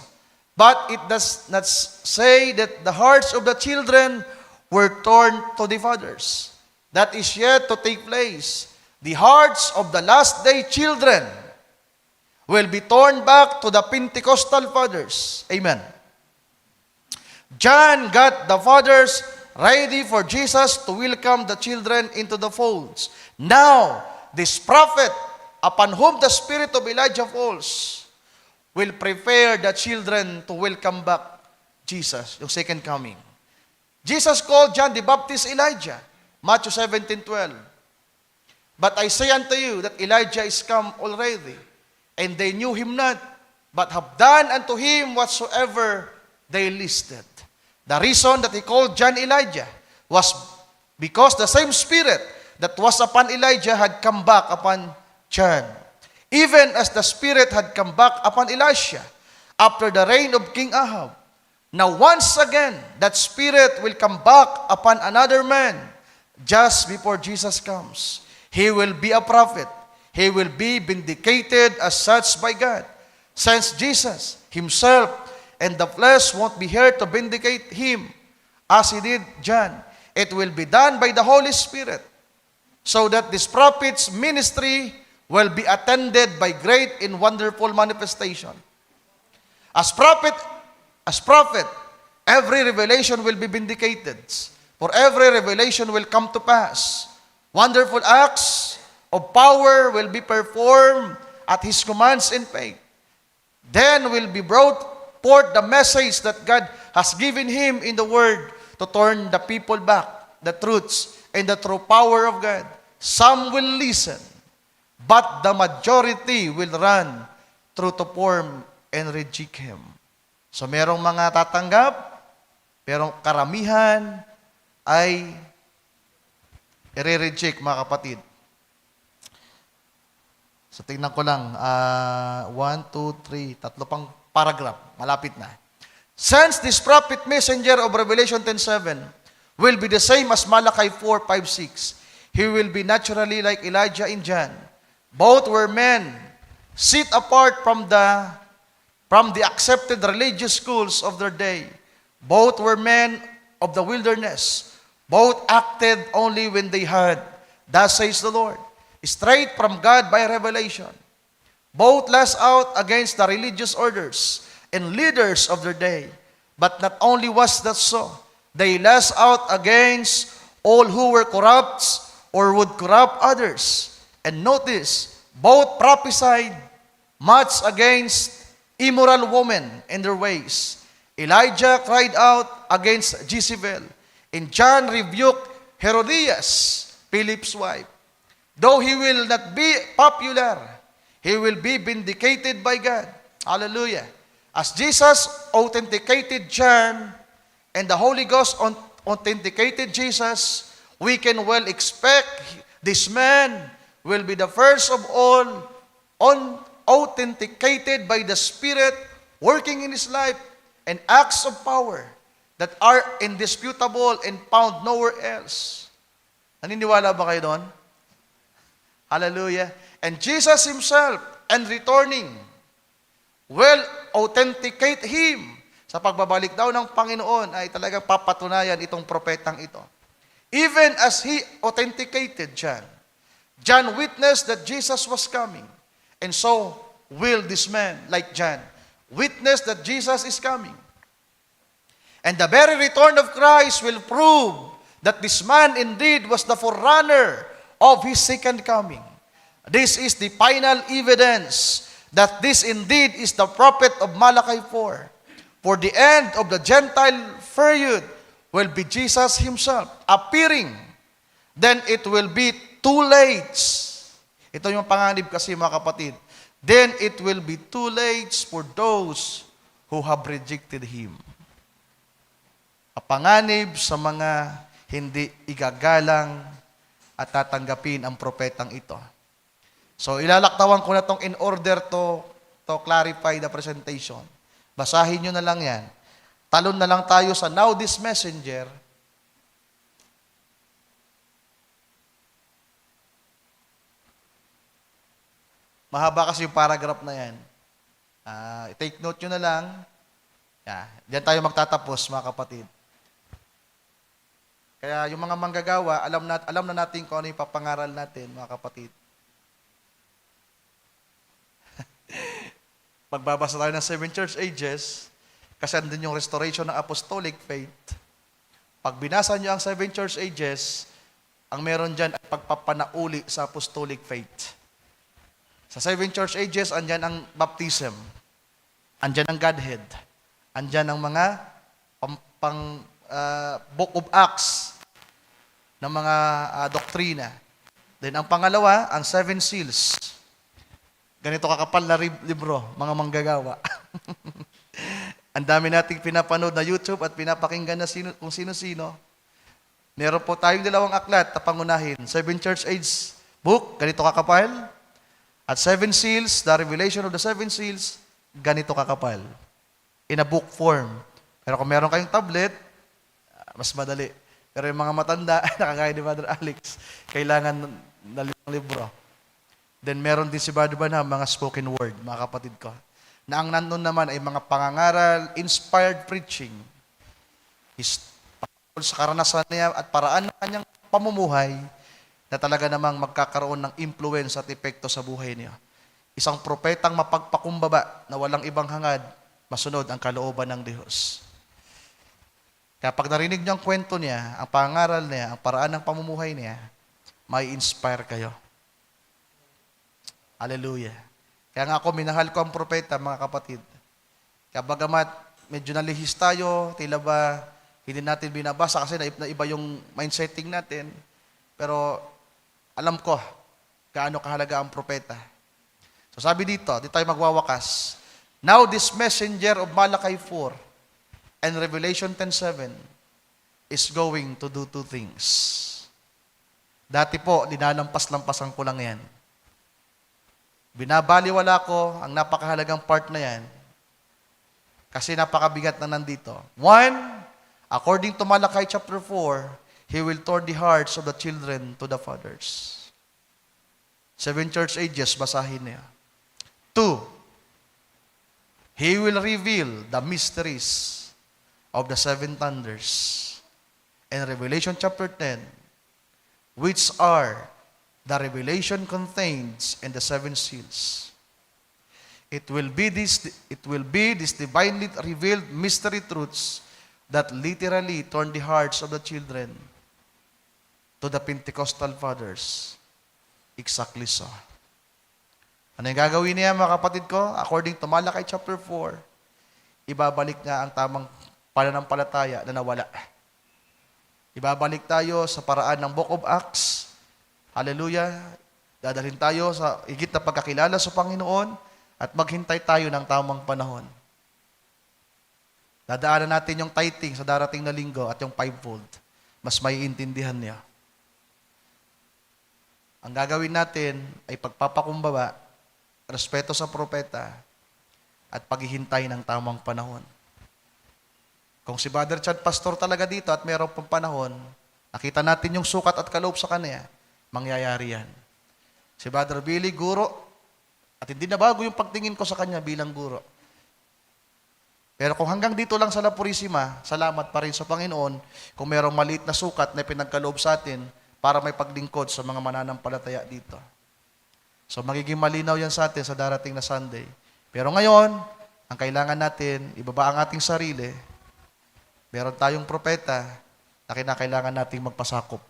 but it does not say that the hearts of the children were turned to the fathers. That is yet to take place. The hearts of the last day children will be torn back to the Pentecostal fathers. Amen. John got the fathers ready for Jesus to welcome the children into the folds. Now, this prophet, upon whom the spirit of Elijah falls, will prepare the children to welcome back Jesus, yung second coming. Jesus called John the Baptist Elijah, Matthew 17:12. But I say unto you that Elijah is come already, and they knew him not, but have done unto him whatsoever they listed. The reason that he called John Elijah was because the same spirit that was upon Elijah had come back upon John. Even as the spirit had come back upon Elisha after the reign of King Ahab. Now once again, that spirit will come back upon another man just before Jesus comes. He will be a prophet. He will be vindicated as such by God. Since Jesus himself and the flesh won't be here to vindicate him as he did John. It will be done by the Holy Spirit, so that this prophet's ministry will be attended by great and wonderful manifestation. As prophet, every revelation will be vindicated. For every revelation will come to pass. Wonderful acts of power will be performed at his commands in faith. Then will be brought forth the message that God has given him in the word to turn the people back, the truths, and the true power of God. Some will listen, but the majority will run through to form and reject him. So merong mga tatanggap, pero karamihan ay i-reject, mga kapatid. So tingnan ko lang, 1, 2, 3, tatlo pang paragraph, malapit na. Since this prophet messenger of Revelation 10:7 will be the same as Malachi 4:5-6, he will be naturally like Elijah and John. Both were men set apart from the accepted religious schools of their day. Both were men of the wilderness. Both acted only when they heard, thus says the Lord, straight from God by revelation. Both lashed out against the religious orders and leaders of their day. But not only was that so, they lashed out against all who were corrupt or would corrupt others. And notice, both prophesied much against immoral women and their ways, Elijah cried out against Jezebel, and John rebuked Herodias, Philip's wife. Though he will not be popular, he will be vindicated by God. Hallelujah. As Jesus authenticated John and the Holy Ghost authenticated Jesus, we can well expect this man will be the first of all authenticated by the Spirit working in his life and acts of power that are indisputable and found nowhere else. Naniniwala ba kayo doon? Hallelujah. And Jesus himself, and returning, will authenticate him. Sa pagbabalik daw ng Panginoon ay talagang papatunayan itong propetang ito. Even as he authenticated John, John witnessed that Jesus was coming. And so will this man, like John, witness that Jesus is coming. And the very return of Christ will prove that this man indeed was the forerunner of his second coming. This is the final evidence that this indeed is the prophet of Malachi 4. For the end of the Gentile period will be Jesus himself appearing. Then it will be too late. Ito yung panganib kasi mga kapatid. Then it will be too late for those who have rejected him. Panganib sa mga hindi igagalang at tatanggapin ang propetang ito. So ilalaktawan ko na itong in order to clarify the presentation. Basahin nyo na lang yan. Talon na lang tayo sa now this messenger. Mahaba kasi yung paragraph na yan. Take note nyo na lang. Diyan tayo magtatapos mga kapatid. Kaya yung mga manggagawa, alam na natin kung ano yung papangaral natin, mga kapatid. Magbabasa tayo ng 7 church ages, kasi andun yung restoration ng apostolic faith. Pag binasa nyo ang 7 church ages, ang meron dyan ay pagpapanauli sa apostolic faith. Sa 7 church ages, andyan ang baptism, andyan ang Godhead, andyan ang mga Book of Acts ng mga doktrina. Then ang pangalawa, ang 7 seals. Ganito kakapal na libro, mga manggagawa. Ang dami nating pinapanood na YouTube at pinapakinggan na kung sino-sino. Meron po tayong 2 aklat na pangunahin. 7 Church Age book, ganito kakapal. At 7 seals, the revelation of the 7 seals, ganito kakapal. In a book form. Pero kung meron kayong tablet, mas madali. Pero yung mga matanda, nakagaya ni Father Alex, kailangan na libro. Then meron din si Brother Banham, mga spoken word, mga kapatid ko. Na ang nandun naman ay mga pangangaral, inspired preaching. Sa karanasan niya at paraan ng kanyang pamumuhay, na talaga namang magkakaroon ng influence at epekto sa buhay niya. Isang propetang mapagpakumbaba na walang ibang hangad, masunod ang kalooban ng Diyos. Kapag narinig niyo ang kwento niya, ang pangaral niya, ang paraan ng pamumuhay niya, may inspire kayo. Hallelujah. Kaya nga ako, minahal ko ang propeta, mga kapatid. Kaya bagamat medyo nalihis tayo, tila ba hindi natin binabasa kasi naiba yung mindsetting natin. Pero alam ko gaano kahalaga ang propeta. So sabi dito tayo magwawakas. Now this messenger of Malachi 4 and Revelation 10:7 is going to do 2 things. Dati po, dinalampas-lampasan ko lang yan. Binabaliwala ko ang napakahalagang part na yan kasi napakabigat na nandito. 1, according to Malachi chapter 4, He will turn the hearts of the children to the fathers. 7 church ages, basahin niya. 2, He will reveal the mysteries of the 7 thunders. And Revelation chapter 10, which are the revelation contained in the 7 seals. It will be these divinely revealed mystery truths that literally turn the hearts of the children to the Pentecostal fathers. Exactly so. Ano yung gagawin niya, mga kapatid ko? According to Malachi chapter 4, ibabalik niya ang tamang pananampalataya na nawala. Ibabalik tayo sa paraan ng Book of Acts. Hallelujah. Dadalhin tayo sa higit na pagkakilala sa Panginoon at maghintay tayo ng tamang panahon. Dadaanan natin yung tithing sa darating na linggo at yung fivefold. Mas maiintindihan niya. Ang gagawin natin ay pagpapakumbaba, respeto sa propeta, at paghihintay ng tamang panahon. Kung si Brother Chad pastor talaga dito at mayroong pang panahon, nakita natin yung sukat at kaloob sa kanya, mangyayari yan. Si Brother Billy, guro, at hindi na bago yung pagtingin ko sa kanya bilang guro. Pero kung hanggang dito lang sa La Purisima, salamat pa rin sa Panginoon kung mayroong maliit na sukat na pinagkaloob sa atin para may paglingkod sa mga mananampalataya dito. So magiging malinaw yan sa atin sa darating na Sunday. Pero ngayon, ang kailangan natin, ibaba ang ating sarili. Meron tayong propeta na kinakailangan nating magpasakop.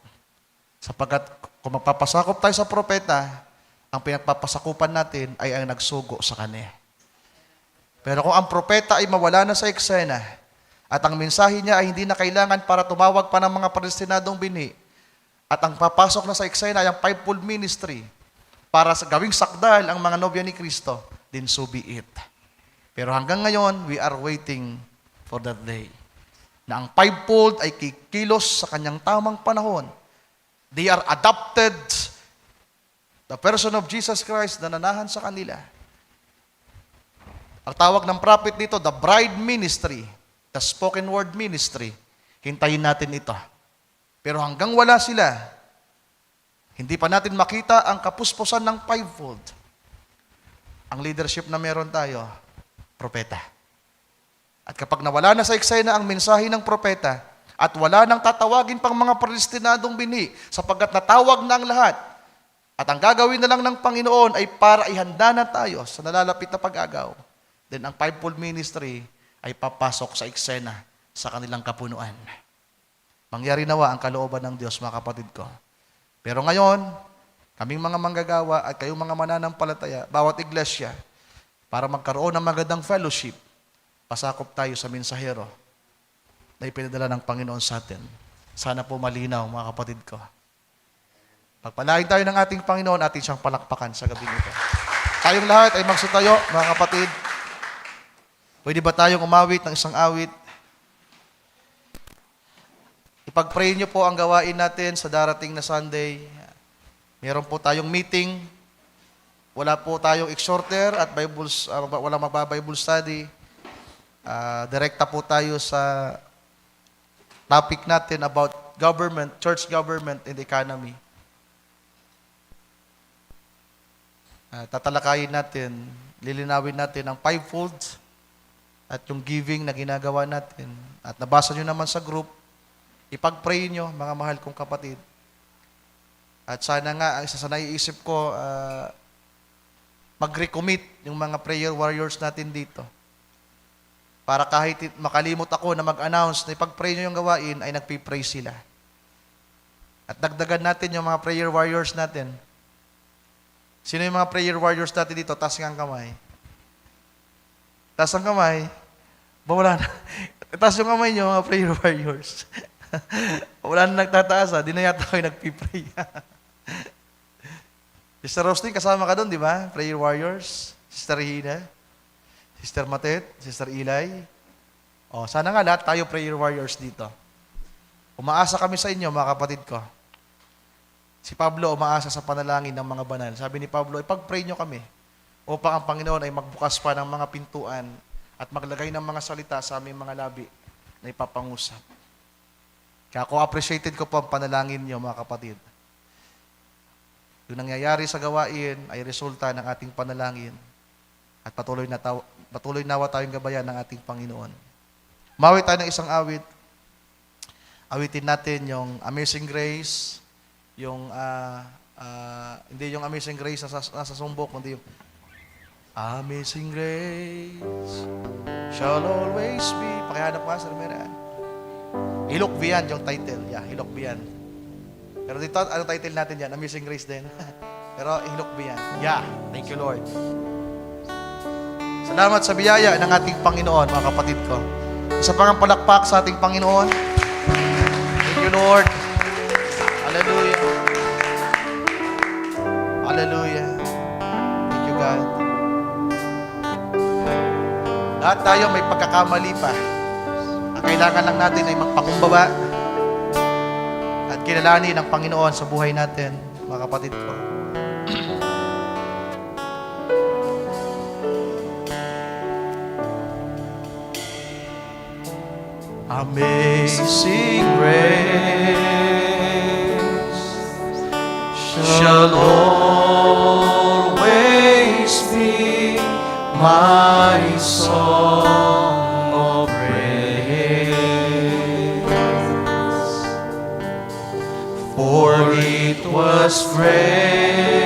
Sapagkat kung magpapasakop tayo sa propeta, ang pinagpapasakupan natin ay ang nagsugo sa kanya. Pero kung ang propeta ay mawala na sa eksena at ang mensahe niya ay hindi na kailangan para tumawag pa ng mga predestinadong bini at ang papasok na sa eksena ay ang fivefold ministry para sa gawing sakdal ang mga nobya ni Kristo, then so be it. Pero hanggang ngayon, we are waiting for that day na ang fivefold ay kikilos sa kanyang tamang panahon. They are adopted. The person of Jesus Christ na nanahan sa kanila. Ang tawag ng prophet dito, the bride ministry, the spoken word ministry. Hintayin natin ito. Pero hanggang wala sila, hindi pa natin makita ang kapuspusan ng fivefold. Ang leadership na meron tayo, propeta. At kapag nawala na sa eksena ang mensahe ng propeta, at wala nang tatawagin pang mga predestinadong bini, sapagkat natawag na ang lahat, at ang gagawin na lang ng Panginoon ay para ihanda na tayo sa nalalapit na pag-agaw, then ang fivefold ministry ay papasok sa eksena sa kanilang kapunuan. Mangyari nawa ang kalooban ng Diyos, mga kapatid ko. Pero ngayon, kaming mga manggagawa at kayong mga mananampalataya, bawat iglesia, para magkaroon ng magandang fellowship, pasakop tayo sa mensahero na ipinadala ng Panginoon sa atin. Sana po malinaw, mga kapatid ko. Pagpalain tayo ng ating Panginoon, atin siyang palakpakan sa gabing ito. Tayong lahat ay magsutayo, mga kapatid. Pwede ba tayong umawit ng isang awit? Ipag-pray niyo po ang gawain natin sa darating na Sunday. Meron po tayong meeting. Wala po tayong exhorter at wala magba-Bible study. Direkta po tayo sa topic natin about government, church government and economy. Tatalakayin natin, lilinawin natin ang fivefold at yung giving na ginagawa natin. At nabasa nyo naman sa group, ipag-pray nyo, mga mahal kong kapatid. At sana nga, ang isa sa naiisip ko, mag-recommit yung mga prayer warriors natin dito. Para kahit makalimot ako na mag-announce na ipag-pray nyo yung gawain, ay nagpipray sila. At dagdagan natin yung mga prayer warriors natin. Sino yung mga prayer warriors natin dito? Taas ang kamay. Taas ang kamay. Wala na. Taas yung kamay nyo, mga prayer warriors. Wala na nagtataas, Di na yata kayo nagpipray. Sister Rosting, kasama ka doon, di ba? Prayer warriors. Sister Hina. Sister Matet, Sister Eli. Sana nga lahat tayo prayer warriors dito. Umaasa kami sa inyo, mga kapatid ko. Si Pablo umaasa sa panalangin ng mga banal. Sabi ni Pablo, ipag-pray nyo kami upang ang Panginoon ay magbukas pa ng mga pintuan at maglagay ng mga salita sa aming mga labi na ipapangusap. Kaya ako appreciated ko po ang panalangin nyo, mga kapatid. Yung nangyayari sa gawain ay resulta ng ating panalangin at patuloy nawa tayong gabayan ng ating Panginoon. Mawit tayo ng isang awit. Awitin natin yung Amazing Grace, yung, hindi yung Amazing Grace na nasa sumbok, kundi yung Amazing Grace shall always be. Pakihanap ka, Sir Mera. Hilok Beyond yung title. Yeah, Hilok Beyond. Pero dito, ano title natin yan? Amazing Grace din. Pero Hilok Beyond. Yeah, thank you, Lord. Salamat sa biyaya ng ating Panginoon, mga kapatid ko. Isa pang ang palakpak sa ating Panginoon. Thank you, Lord. Hallelujah. Hallelujah. Thank you, God. Lahat tayo may pagkakamali pa. Ang kailangan lang natin ay magpakumbaba at kilalanin ang Panginoon sa buhay natin, mga kapatid ko. Amazing grace shall always be my song of praise. For it was grace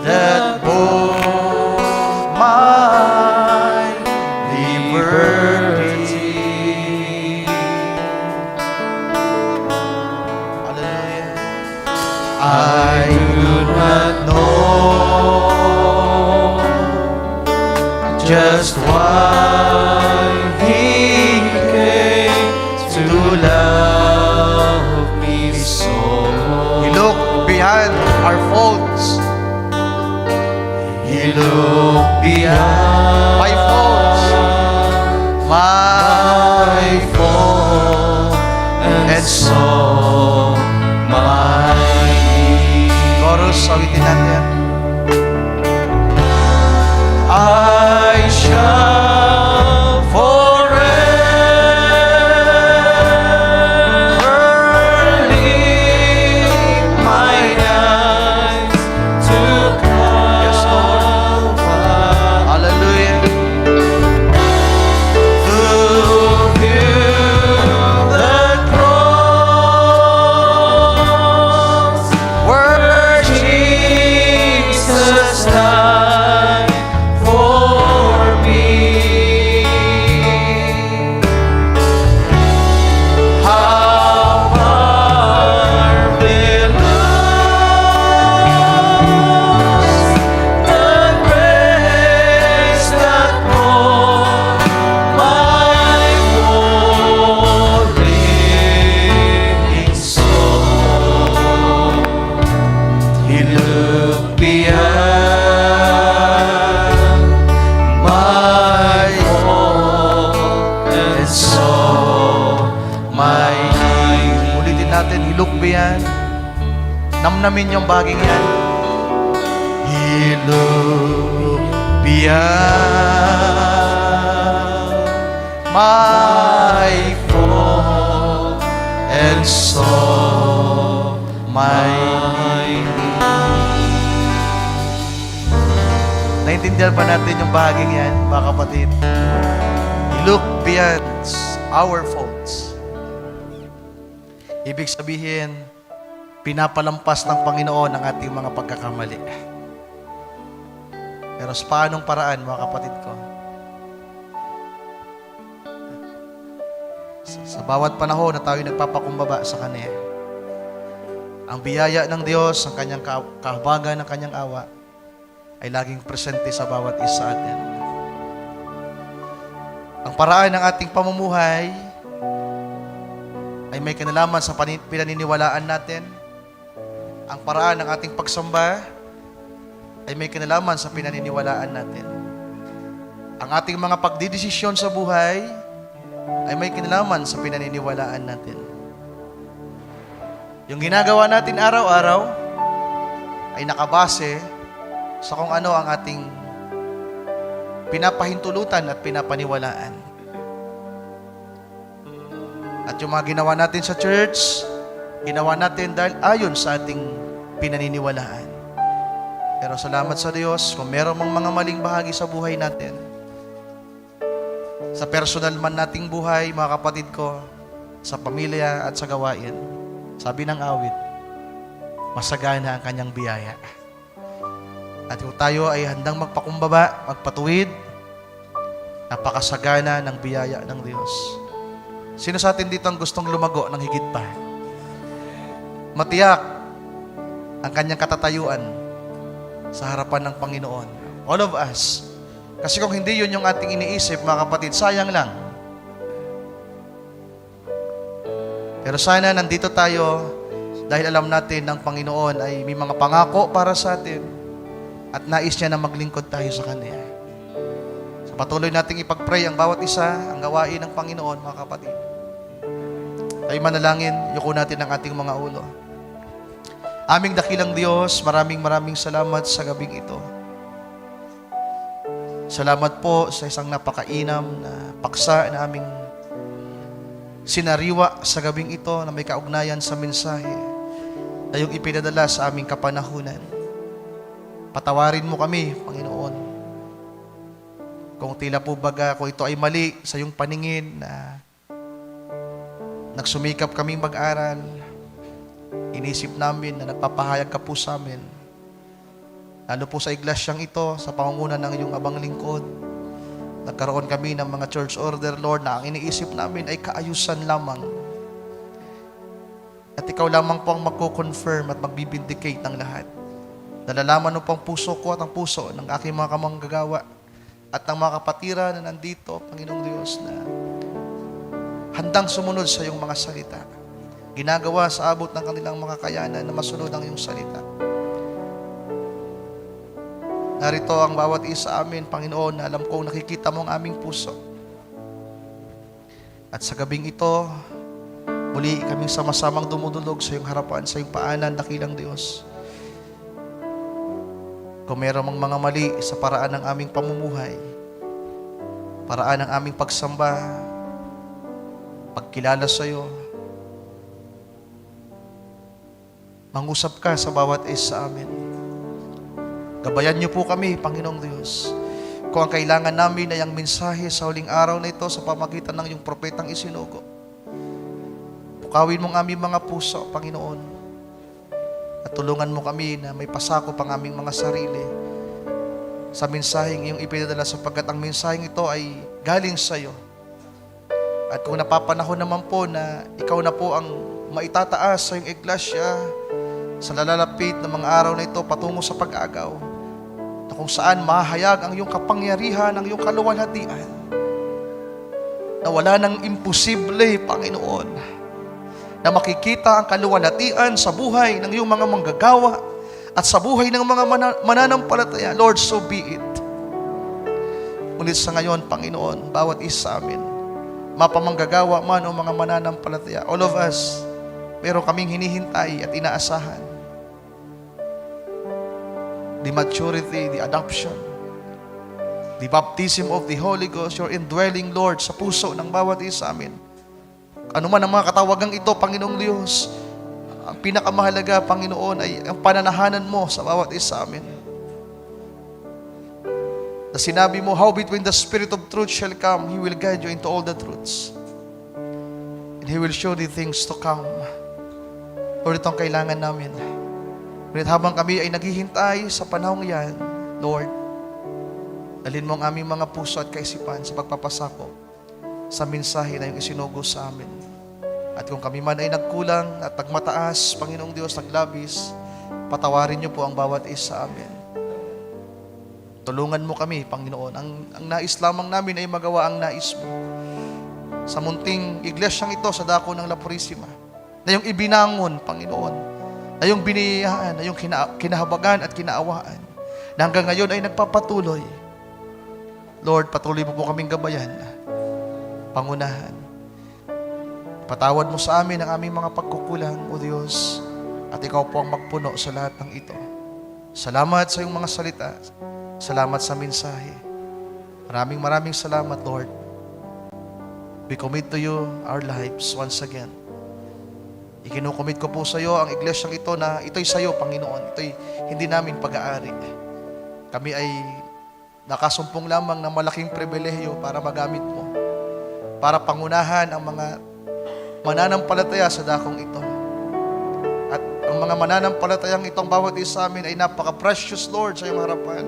that bought my liberty. Hallelujah. I do not know just why He came to love me so. He looked beyond our faults. He looked beyond my faults, my fault, and saw my need. Chorus, sawitin natin. I shall forever lift mine eyes to Calvary. Hallelujah. To view the cross where Jesus died for me. How marvelous the grace that brought my falling soul. He looked beyond my fault and saw my need. Ulitin natin, He looked beyond. Namnamin yung baging yan. He looked beyond my fault and saw my need. Naintindihan ba natin yung bahaging yan, mga kapatid? He looked beyond our faults. Ibig sabihin, pinapalampas ng Panginoon ang ating mga pagkakamali. Pero sa paanong paraan, mga kapatid ko? Sa bawat panahon na tayo nagpapakumbaba sa Kanya, ang biyaya ng Diyos, ang Kanyang kahabagan ng Kanyang awa, ay laging presente sa bawat isa atin. Ang paraan ng ating pamumuhay ay may kinalaman sa pinaniniwalaan natin. Ang paraan ng ating pagsamba ay may kinalaman sa pinaniniwalaan natin. Ang ating mga pagdidesisyon sa buhay ay may kinalaman sa pinaniniwalaan natin. Yung ginagawa natin araw-araw ay nakabase sa kung ano ang ating pinapahintulutan at pinapaniwalaan. At yung mga ginawa natin sa church, ginawa natin dahil ayon sa ating pinaniniwalaan. Pero salamat sa Diyos kung meron mang mga maling bahagi sa buhay natin. Sa personal man nating buhay, mga kapatid ko, sa pamilya at sa gawain, sabi ng awit, masagana ang Kanyang biyaya. At kung tayo ay handang magpakumbaba, magpatuwid, napakasagana ng biyaya ng Diyos. Sino sa atin dito ang gustong lumago ng higit pa? Matiyak ang Kanyang katatayuan sa harapan ng Panginoon. All of us. Kasi kung hindi yun yung ating iniisip, mga kapatid, sayang lang. Pero sana nandito tayo dahil alam natin ng Panginoon ay may mga pangako para sa atin at nais niya na maglingkod tayo sa Kanya. So patuloy nating ipag-pray ang bawat isa, ang gawain ng Panginoon, mga kapatid. Tayo manalangin, yuko natin ang ating mga ulo. Aming dakilang Diyos, maraming salamat sa gabing ito. Salamat po sa isang napakainam na paksa na aming sinariwa sa gabing ito na may kaugnayan sa mensahe na yung ipinadala sa aming kapanahunan. Patawarin mo kami, Panginoon. Kung tila po baga, kung ito ay mali sa iyong paningin na nagsumikap kaming mag-aral, inisip namin na nagpapahayag ka po sa amin. Lalo po sa iglesyang ito, sa pangunguna ng iyong abang lingkod, nagkaroon kami ng mga church order, Lord, na ang iniisip namin ay kaayusan lamang. At ikaw lamang po ang magko-confirm at magbibindicate ng lahat. Nalalaman mo po ang puso ko at ang puso ng aking mga kamanggagawa at ng mga kapatira na nandito, Panginoong Diyos, na handang sumunod sa iyong mga salita. Ginagawa sa abot ng kanilang mga kayanan na masunod ang iyong salita. Narito ang bawat isa amin, Panginoon, na alam kong nakikita mo ang aming puso. At sa gabing ito, muli kaming sama-samang dumudulog sa iyong harapan, sa iyong paanan, dakilang Diyos. Kung meron mang mga mali sa paraan ng aming pamumuhay, paraan ng aming pagsamba, pagkilala sa iyo, mangusap ka sa bawat isa sa amin. Gabayan niyo po kami, Panginoong Diyos. Kung ang kailangan namin ay ang mensahe sa huling araw na ito sa pamagitan ng iyong propetang isinugo. Pukawin mo ang aming mga puso, Panginoon. At tulungan mo kami na may pasakop ang aming mga sarili sa mensaheng iyong ipinadala sapagkat ang mensaheng ito ay galing sa iyo. At kung napapanahon naman po na ikaw na po ang maitataas sa iyong iglesia sa lalalapit ng mga araw na ito patungo sa pag-agaw, na kung saan mahayag ang iyong kapangyarihan, ang iyong kaluwalhatian, na wala nang imposible, Panginoon, na makikita ang kaluwalhatian sa buhay ng iyong mga manggagawa at sa buhay ng mga mananampalataya. Lord, so be it. Ngunit sa ngayon, Panginoon, bawat isa amin, mapamanggagawa man o mga mananampalataya, all of us, meron kaming hinihintay at inaasahan. The maturity, the adoption, the baptism of the Holy Ghost, your indwelling, Lord, sa puso ng bawat isa amin. Ano man ang mga katawagang ito, Panginoong Diyos, ang pinakamahalaga, Panginoon, ay ang pananahanan mo sa bawat isa amin. Na sinabi mo, how between the Spirit of truth shall come, He will guide you into all the truths. And He will show the things to come. Lord, ito ang kailangan namin. Ngunit habang kami ay naghihintay sa panahong yan, Lord, dalhin mo ang aming mga puso at kaisipan sa pagpapasakop sa mensahe na yung isinugo sa amin. At kung kami man ay nagkulang at nagmataas, Panginoong Diyos, naglabis, patawarin niyo po ang bawat isa amin. Tulungan mo kami, Panginoon. Ang nais lamang namin ay magawa ang nais mo. Sa munting iglesyang ito, sa dako ng La Purisima, na yung ibinangon, Panginoon, na yung biniyayaan, na yung kinahabagan at kinaawaan, na hanggang ngayon ay nagpapatuloy. Lord, patuloy mo po kaming gabayan, pangunahan. Patawad mo sa amin ang aming mga pagkukulang, O Diyos, at Ikaw po ang magpuno sa lahat ng ito. Salamat sa iyong mga salita. Salamat sa mensahe. Maraming salamat, Lord. We commit to you our lives once again. Ikinukomit ko po sa iyo ang iglesyang ito na ito'y sa iyo, Panginoon. Ito'y hindi namin pag-aari. Kami ay nakasumpong lamang ng malaking pribilehyo para magamit mo, para pangunahan ang mga mananampalataya sa dakong ito. At ang mga mananampalatayang itong bawat isa amin ay napaka-precious, Lord, sa iyong harapan.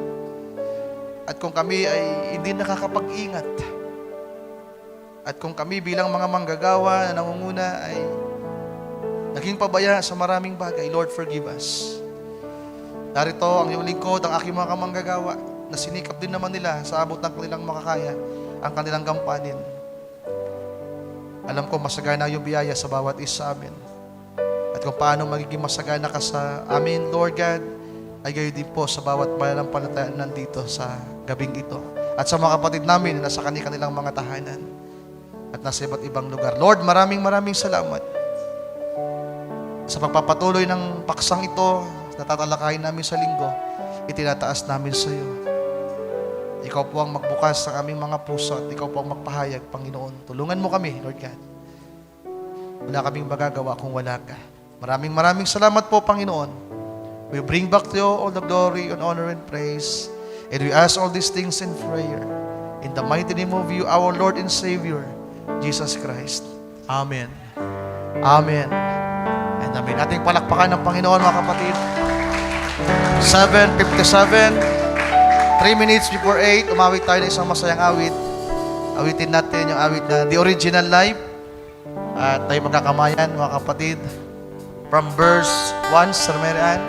At kung kami ay hindi nakakapag-ingat, at kung kami bilang mga manggagawa na nangunguna ay naging pabaya sa maraming bagay, Lord, forgive us. Narito ang iyong lingkod, ang aking mga kamanggagawa. na sinikap din naman nila sa abot ng kanilang makakaya ang kanilang gampanin. Alam ko masagana yung biyaya sa bawat isa sa amin. At kung paano magiging masagana ka sa amin, Lord God, ay gayon din po sa bawat pananampalataya nandito sa gabing ito. At sa mga kapatid namin na nasa kanilang mga tahanan at nasa iba't ibang lugar. Lord, maraming salamat sa pagpapatuloy ng paksang ito na tatalakayin namin sa linggo. Itinataas namin sa iyo. Ikaw po ang magbukas ng aming mga puso at ikaw po ang magpahayag, Panginoon. Tulungan mo kami, Lord God. Wala kaming magagawa kung wala ka. Maraming salamat po, Panginoon. We bring back to you all the glory and honor and praise. And we ask all these things in prayer. In the mighty name of you, our Lord and Savior, Jesus Christ. Amen. Amen. And amen. Ating palakpakan ng Panginoon, mga kapatid. 7:57. 3 minutes before 8, umawit tayo ng isang masayang awit. Awitin natin yung awit na The Original Life. At tayo magkakamayan, mga kapatid. From verse 1, Sir Mary Ann.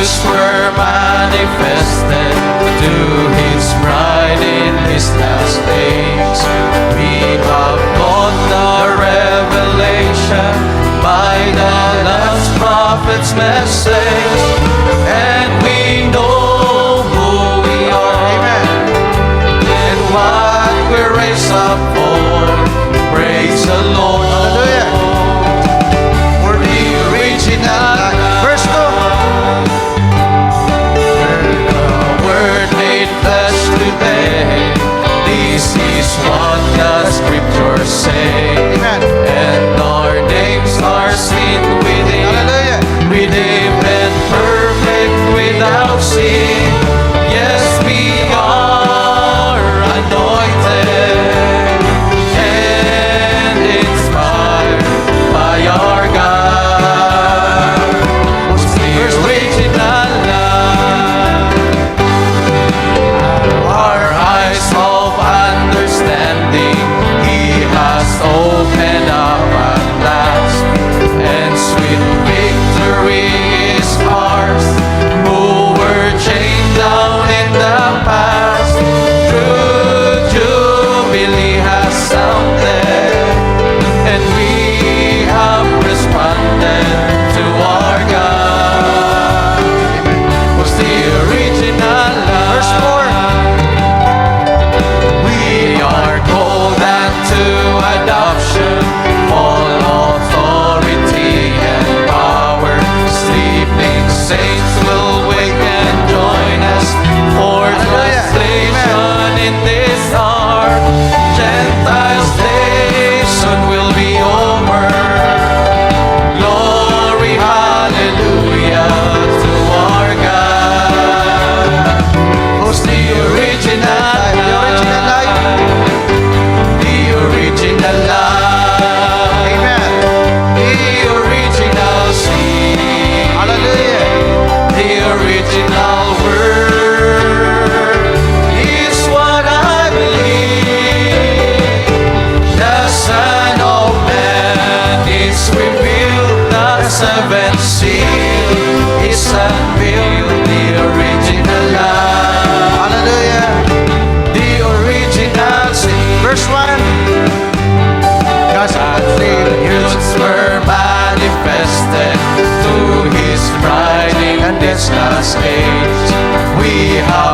Were manifested to His bride in His last days. We have got the revelation by the last prophet's message, and we know who we are. Amen. And what we're raised up for. Praise the Lord. Hallelujah. For the original. Verse 2. Today, this is what the scriptures say. Amen. And our names are seen within, Hallelujah. redeemed and perfect without sin. Yes, we are anointed and inspired by our God. What's the original love? Our eyes of understanding He has opened up at last, and sweet victory is ours, who were chained down in the past. True jubilee has sounded, and we have responded to our God. Was the original love. Verse 4. We are called unto adoption, all authority and power. Sleeping saints will wake and join us for translation in this hour. Gentiles' days soon will be over. Glory, hallelujah to our God. Who's the original? The original life. Amen. The original seed. Hallelujah. The original word is what I believe. The Son of Man is revealed. The seventh seal is unveiled. The original life. Hallelujah. The original seed. Verse 1. God's Attributes were manifested to His bride in this last age. We have